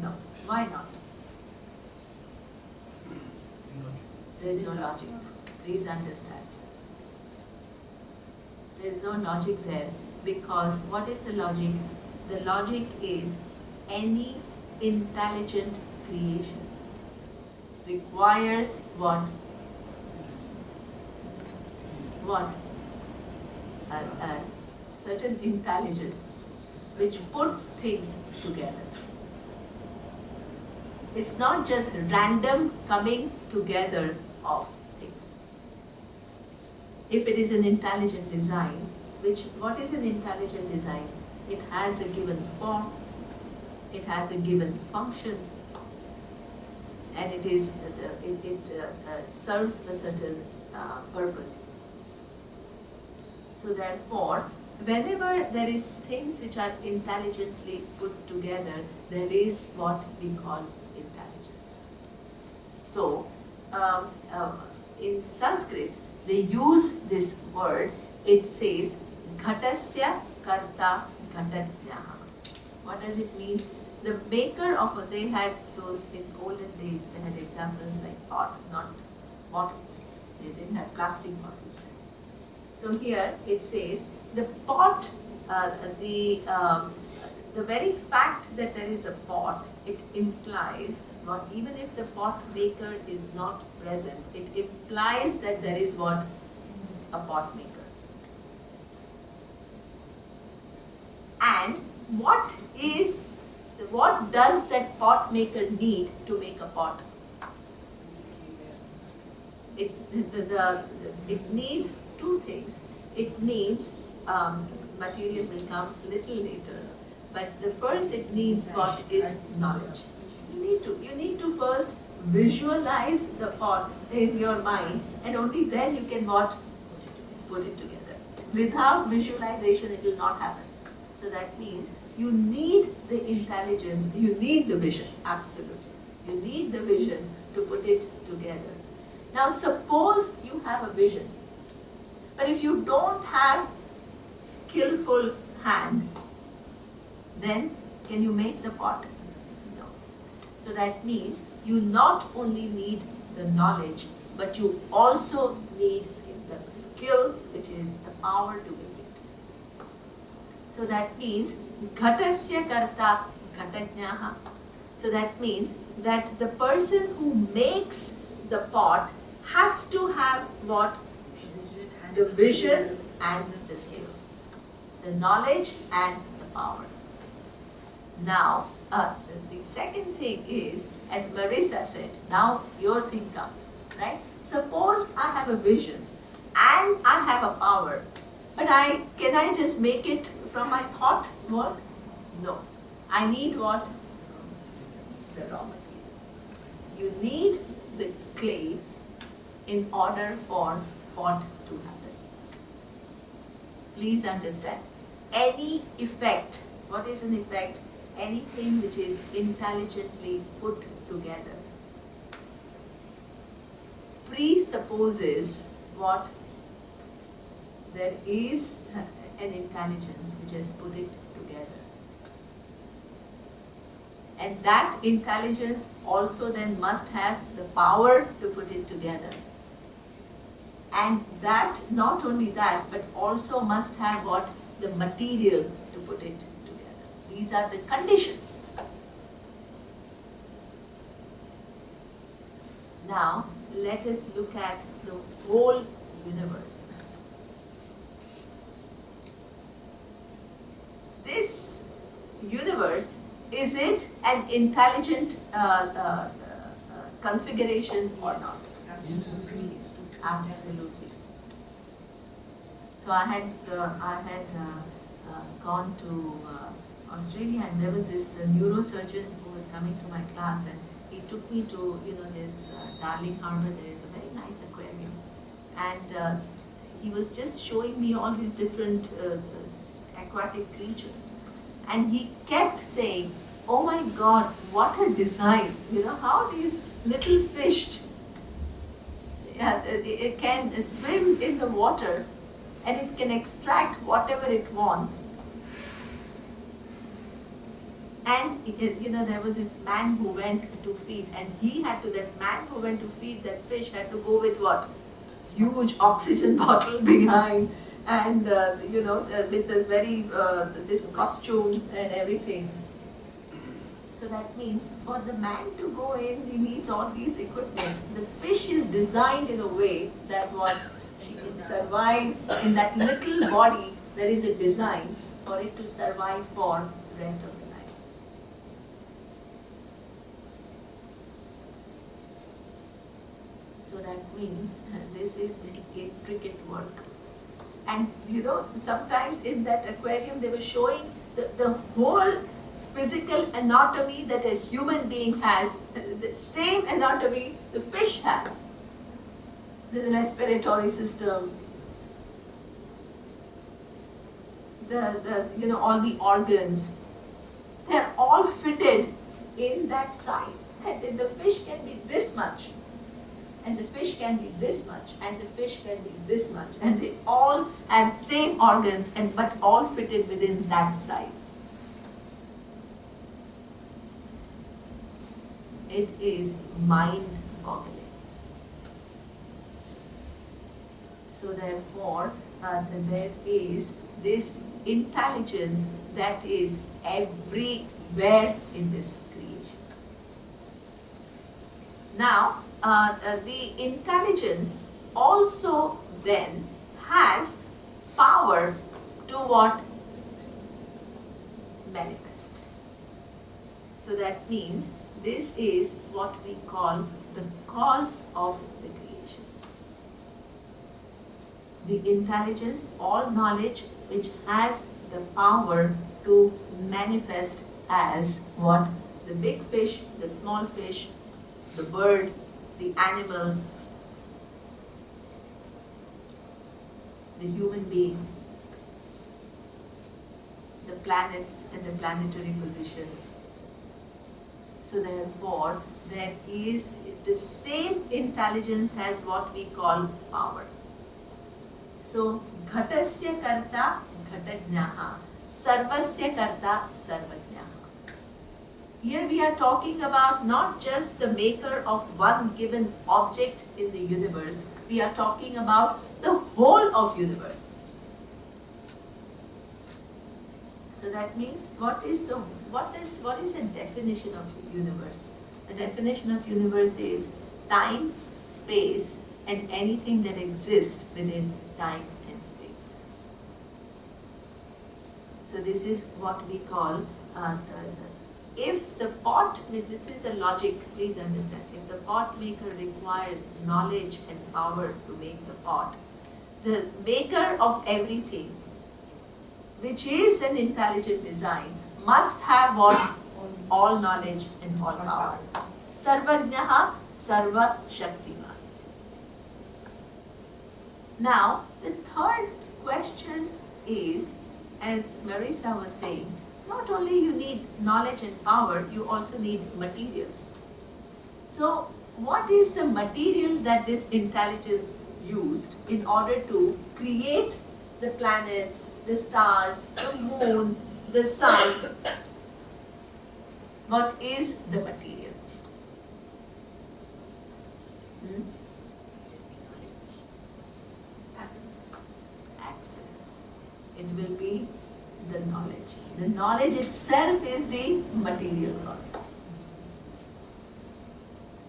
No. Why not? There is no logic. Please understand. There is no logic there, because what is the logic? The logic is any intelligent creation requires what? What? A certain intelligence which puts things together. It's not just random coming together of things. If it is an intelligent design, what is an intelligent design? It has a given form, it has a given function, and it serves a certain purpose. So therefore, whenever there is things which are intelligently put together, there is what we call intelligence. So, in Sanskrit, they use this word. It says, Ghatasya Karta Ghatatyaha. What does it mean? The maker of they had those, in olden days, they had examples like pot, not bottles. They didn't have plastic bottles. So here it says, the pot, the very fact that there is a pot, it implies what, even if the pot maker is not present, it implies that there is what? A pot maker. And what does that pot maker need to make a pot? It needs two things. It needs, material will come a little later, but the first it needs what is knowledge. You need to first visualize the pot in your mind, and only then you can what? Put it together. Without visualization, it will not happen. So that means you need the intelligence, you need the vision, absolutely. You need the vision to put it together. Now suppose you have a vision, but if you don't have skillful hand, then can you make the pot? No. So that means you not only need the knowledge, but you also need the skill, which is the power to make it. So that means ghatasya karta ghatajnaha. So that means that the person who makes the pot has to have what? The vision and the skill. The knowledge and the power. Now, the second thing is, as Marissa said, now your thing comes, right? Suppose I have a vision and I have a power, but can I just make it from my thought? What? No. I need what? The raw material. You need the clay in order for pot to happen. Please understand. Any effect, what is an effect? Anything which is intelligently put together presupposes what? There is an intelligence which has put it together. And that intelligence also then must have the power to put it together. And that, not only that, but also must have what? The material to put it together. These are the conditions. Now, let us look at the whole universe. This universe, is it an intelligent configuration or not? Absolutely. So I had gone to Australia, and there was this neurosurgeon who was coming to my class, and he took me to this Darling Harbour. There is a very nice aquarium, and he was just showing me all these different aquatic creatures, and he kept saying, "Oh my God, what a design! How these little fish." It can swim in the water and it can extract whatever it wants. And there was this man who went to feed, and that man who went to feed that fish had to go with what? Huge oxygen bottle behind, and with the very this costume and everything. So that means for the man to go in, he needs all these equipment. The fish is designed in a way that what she can survive in that little body. There is a design for it to survive for the rest of the life. So that means this is intricate work. And sometimes in that aquarium they were showing the whole physical anatomy that a human being has, the same anatomy the fish has. The respiratory system, all the organs, they're all fitted in that size. And the fish can be this much, and the fish can be this much, and the fish can be this much, and they all have same organs, but all fitted within that size. It is mind-boggling. So therefore, there is this intelligence that is everywhere in this creation. Now, the intelligence also then has power to what? Manifest. So that means this is what we call the cause of the creation. The intelligence, all knowledge, which has the power to manifest as what? The big fish, the small fish, the bird, the animals, the human being. The planets and the planetary positions. So therefore, there is the same intelligence as what we call power. So, ghatasya karta ghatagnaha, sarvasya karta sarvajnaha. Here we are talking about not just the maker of one given object in the universe, we are talking about the whole of universe. So that means what is the definition of universe? The definition of universe is time, space, and anything that exists within time and space. So this is what we call, if the pot, this is a logic, please understand, if the pot maker requires knowledge and power to make the pot, the maker of everything, which is an intelligent design, must have what? All knowledge and all power. Sarvajnaha, Sarva Shaktiman. Now, the third question is, as Marisa was saying, not only you need knowledge and power, you also need material. So, what is the material that this intelligence used in order to create the planets, the stars, the moon, the sun? What is the material? Excellent. It will be the knowledge. The knowledge itself is the material cause.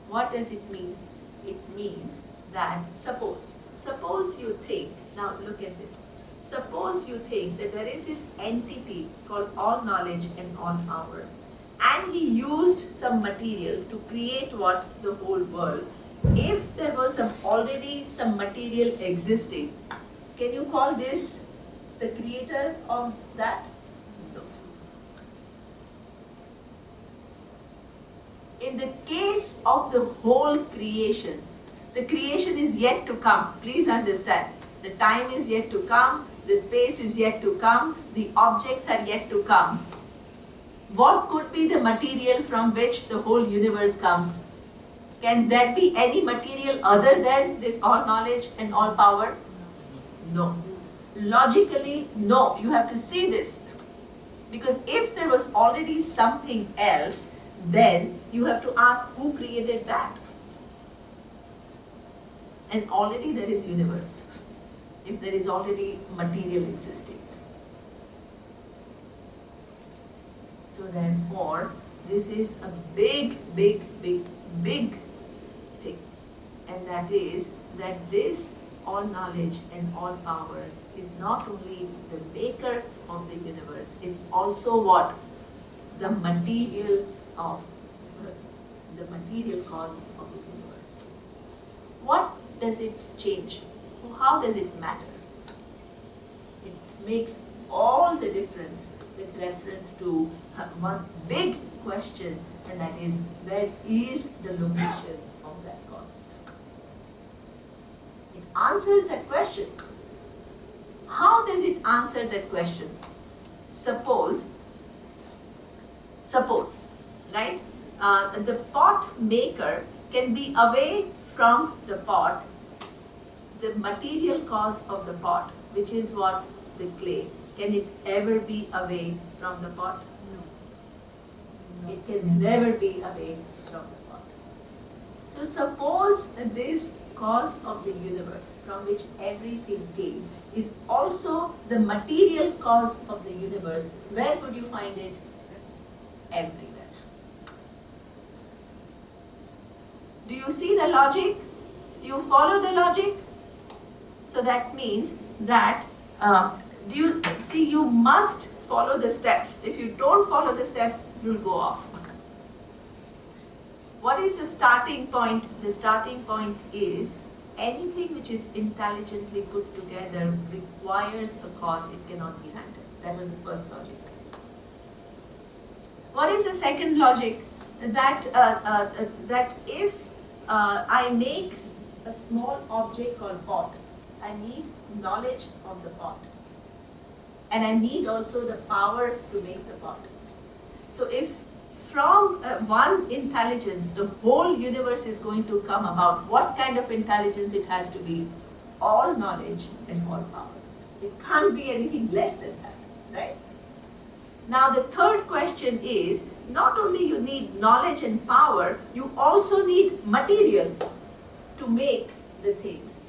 What does it mean? It means that suppose you think, now look at this. Suppose you think that there is this entity called all knowledge and all power, and he used some material to create what? The whole world. If there was already some material existing, can you call this the creator of that? No. In the case of the whole creation, the creation is yet to come. Please understand. The time is yet to come, the space is yet to come, the objects are yet to come. What could be the material from which the whole universe comes? Can there be any material other than this all knowledge and all power? No. Logically, no. You have to see this. Because if there was already something else, then you have to ask who created that? And already there is universe, if there is already material existing. So therefore, this is a big thing. And that is that this all knowledge and all power is not only the maker of the universe, it's also what? The material of the material cause of the universe. What does it change? How does it matter? It makes all the difference with reference to one big question, and that is, where is the location of that cause? It answers that question. How does it answer that question? Suppose, right? The pot maker can be away from the pot, the material cause of the pot, which is what? The clay. Can it ever be away from the pot? No. It can never be away from the pot. So suppose this cause of the universe from which everything came is also the material cause of the universe. Where would you find it? Everywhere. Do you see the logic? Do you follow the logic? So that means that, do you see, you must follow the steps. If you don't follow the steps, you'll go off. What is the starting point? The starting point is anything which is intelligently put together requires a cause. It cannot be random. That was the first logic. What is the second logic? That if I make a small object called pot, I need knowledge of the pot. and I need also the power to make the pot. So if from one intelligence the whole universe is going to come about, what kind of intelligence it has to be? All knowledge and all power. It can't be anything less than that, right? Now the third question is, not only you need knowledge and power, you also need material to make the things.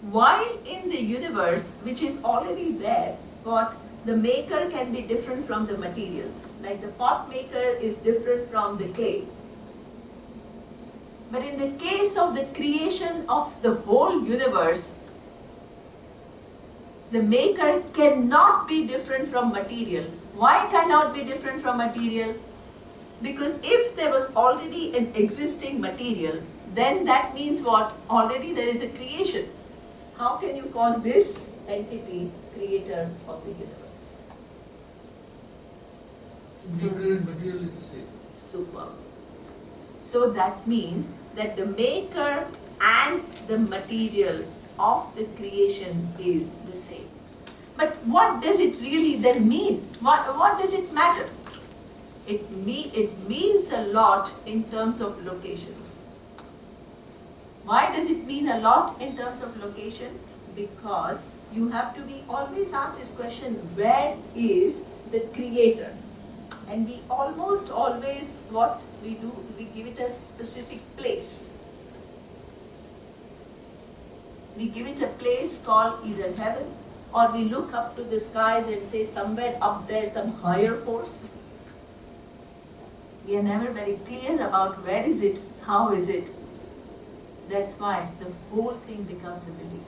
While in the universe, which is already there, what the maker can be different from the material. Like the pot maker is different from the clay. But in the case of the creation of the whole universe, the maker cannot be different from material. Why cannot be different from material? Because if there was already an existing material, then that means what? Already there is a creation. How can you call this entity creator of the universe? Maker and material is the same. Superb. So that means that the maker and the material of the creation is the same. But what does it really then mean? What does it matter? It means a lot in terms of location. Why does it mean a lot in terms of location? Because you have to be always asked this question, where is the creator? And we almost always, what we do, we give it a specific place. We give it a place called either heaven, or we look up to the skies and say somewhere up there some higher force. We are never very clear about where is it, how is it. That's why the whole thing becomes a belief.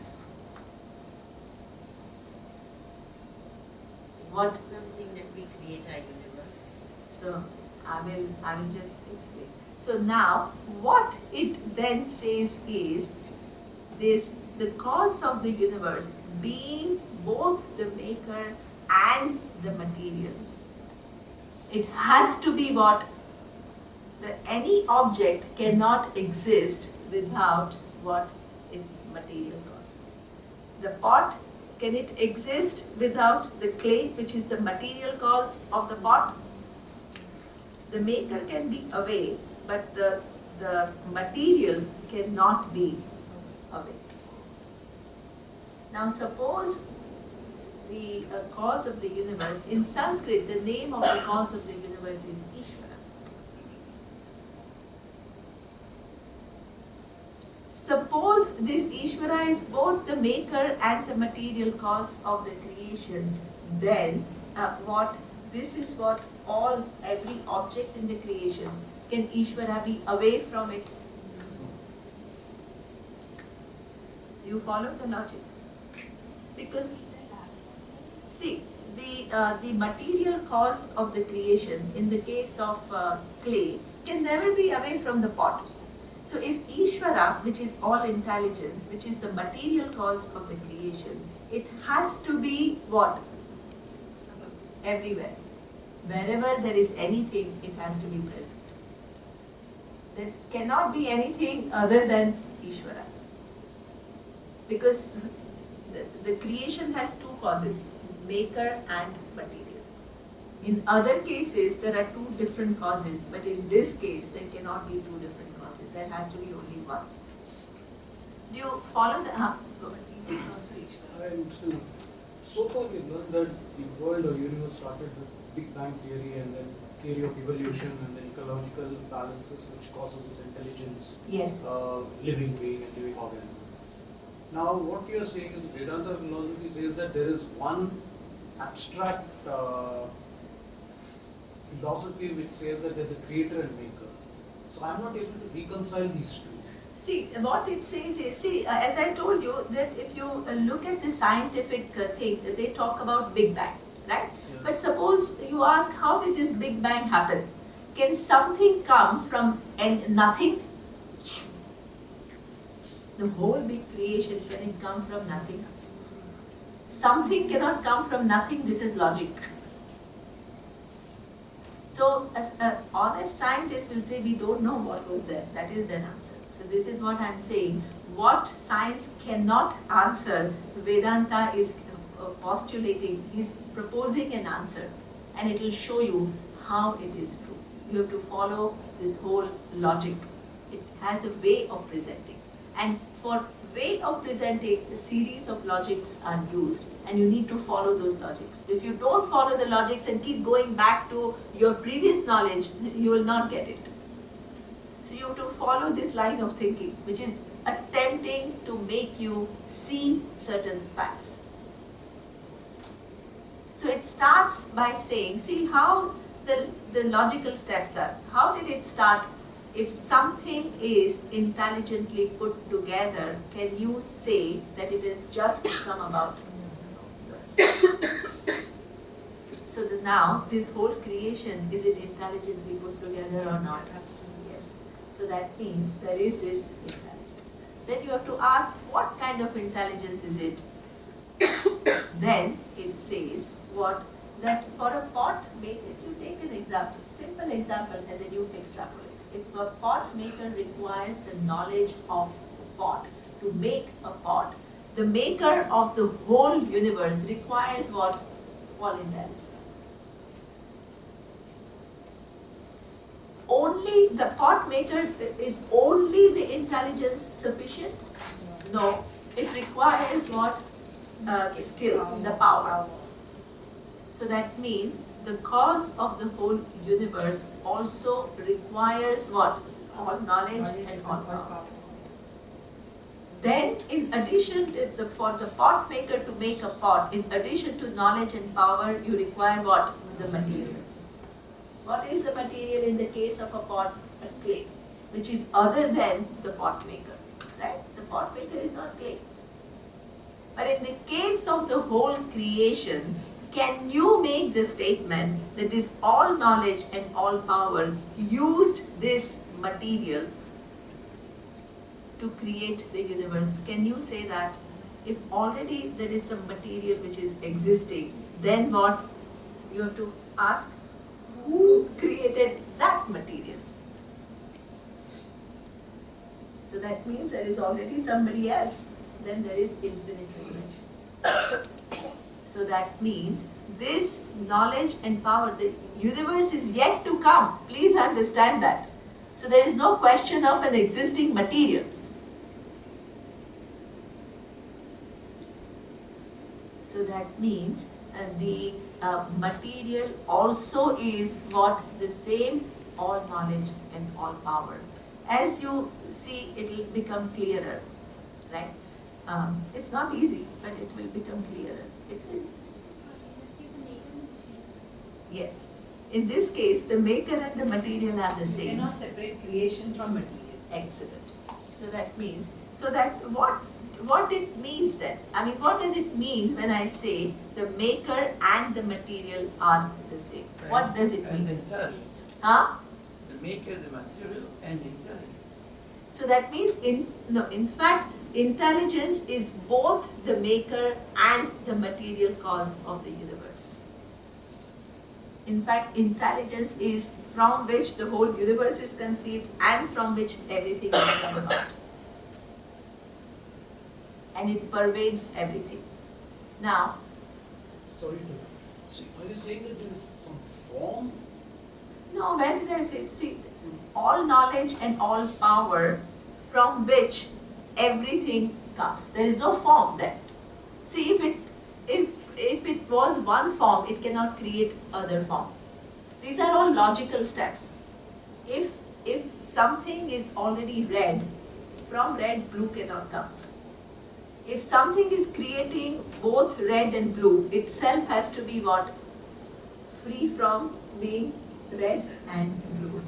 What? Something that we create our universe. So I will just explain. So now what it then says is this: the cause of the universe being both the maker and the material. It has to be what? That any object cannot exist without what? Its material cause. The pot, can it exist without the clay, which is the material cause of the pot? The maker can be away, but the material cannot be away. Now suppose the cause of the universe, in Sanskrit the name of the cause of the universe is Ishvara. Suppose this Ishvara is both the maker and the material cause of the creation, then this is what every object in the creation, can Ishvara be away from it? You follow the logic? Because see, the material cause of the creation in the case of clay can never be away from the pot. So if Ishvara, which is all intelligence, which is the material cause of the creation, it has to be what? Everywhere. Wherever there is anything, it has to be present. There cannot be anything other than Ishvara. Because the creation has two causes, maker and material. In other cases, there are two different causes, but in this case, there cannot be two different causes. There has to be only one. Do you follow the? So far we've learned that the world or universe started with Big Bang theory and then theory of evolution and then ecological balances which causes this intelligence, Yes. Living being and living organism. Now what you are saying is Vedanta philosophy says that there is one abstract philosophy which says that there is a creator and maker. So I am not able to reconcile these two. See, what it says is, as I told you, that if you look at the scientific thing, they talk about Big Bang, right? Yeah. But suppose you ask, how did this Big Bang happen? Can something come from nothing? The whole big creation, can it come from nothing? Something cannot come from nothing, this is logic. So, as an honest scientist will say, we don't know what was there. That is their answer. So, this is what I am saying. What science cannot answer, Vedanta is postulating, he's proposing an answer, and it will show you how it is true. You have to follow this whole logic. It has a way of presenting. And for way of presenting, a series of logics are used, and you need to follow those logics. If you don't follow the logics and keep going back to your previous knowledge, you will not get it. So you have to follow this line of thinking, which is attempting to make you see certain facts. So it starts by saying, see how the logical steps are. How did it start? If something is intelligently put together, can you say that it has just come about? So now this whole creation, is it intelligently put together or not? Yes. So that means there is this intelligence. Then you have to ask, what kind of intelligence is it? Then it says what? That for a pot maker, you take an example, simple example, and then you extrapolate. If a pot maker requires the knowledge of a pot to make a pot, the maker of the whole universe requires what? All intelligence. Only the pot maker, is only the intelligence sufficient? No, it requires what? The skill, the power. So that means the cause of the whole universe also requires what? All knowledge and all power. Then in addition to for the pot maker to make a pot, in addition to knowledge and power, you require what? The material. What is the material in the case of a pot? A clay, which is other than the pot maker. Right? The pot maker is not clay. But in the case of the whole creation, can you make the statement that this all knowledge and all power used this material to create the universe? Can you say that? If already there is some material which is existing, then what? You have to ask, who created that material? So that means there is already somebody else. Then there is infinite relation. So that means this knowledge and power, the universe is yet to come. Please understand that. So there is no question of an existing material. So that means the material also is what? The same all knowledge and all power. As you see, it will become clearer, right? It's not easy, but it will become clearer. Yes. In this case, the maker and the material are the same. You cannot separate creation from material. Excellent. So that means, so that what it means then? I mean, what does it mean when I say the maker and the material are the same? What does it mean? And intelligence. Huh? The maker, the material, and intelligence. So that means, in fact, intelligence is both the maker and the material cause of the universe. In fact, intelligence is from which the whole universe is conceived and from which everything is come about. And it pervades everything. Now, Sorry to. See, are you saying that there is some form? no, where did I say? See, all knowledge and all power from which everything comes. There is no form there. See, if it was one form, it cannot create other form. These are all logical steps. If something is already red, from red, blue cannot come. If something is creating both red and blue, itself has to be what? Free from being red and blue.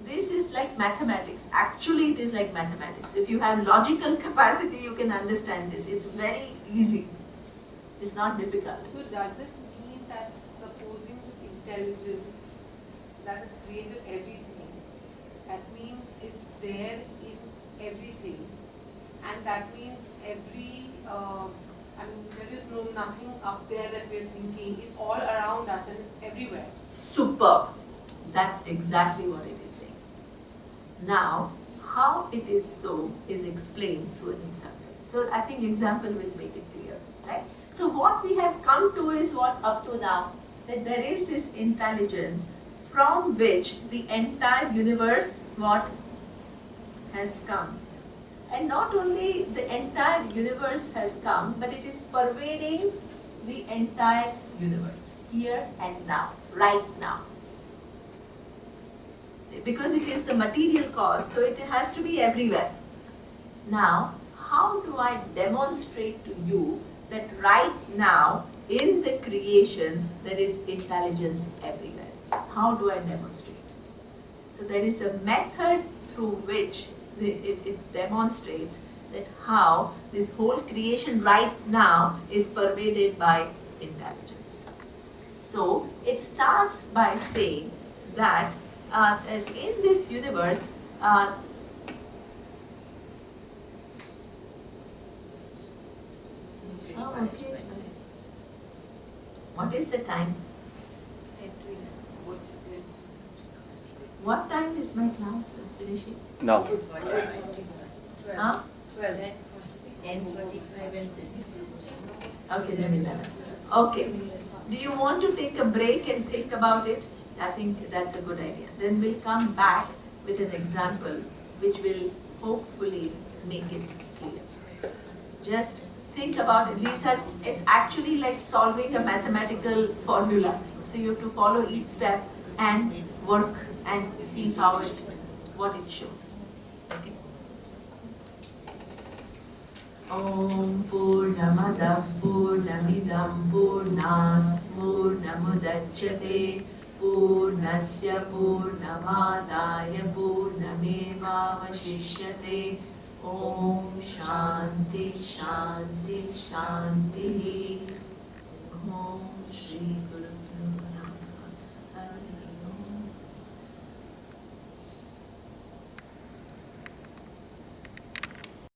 This is like mathematics. Actually, it is like mathematics. If you have logical capacity, you can understand this. It's very easy. It's not difficult. So does it mean that supposing this intelligence that has created everything, that means it's there in everything, and that means every, there is nothing up there that we're thinking. It's all around us and it's everywhere. Superb. That's exactly what it is saying. Now, how it is so is explained through an example. So I think example will make it clear, right? So what we have come to is what up to now, that there is this intelligence from which the entire universe what has come. And not only the entire universe has come, but it is pervading the entire universe, here and now, right now. Because it is the material cause, so it has to be everywhere. Now, how do I demonstrate to you that right now, in the creation, there is intelligence everywhere? How do I demonstrate? So there is a method through which it demonstrates that how this whole creation right now is pervaded by intelligence. So it starts by saying that in this universe, oh, okay. What is the time? What time is my class finishing? No. Huh? 10:45 and Okay, then 11. Okay. Do you want to take a break and think about it? I think that's a good idea. Then we'll come back with an example which will hopefully make it clear. Just think about it. It's actually like solving a mathematical formula. So you have to follow each step and work and see what it shows. Okay. Om Purnamadav Purnamidam Purnat Purnamudachyate Purnasya Purnamadaya Purnamevavashishyate. Om Shanti Shanti Shanti.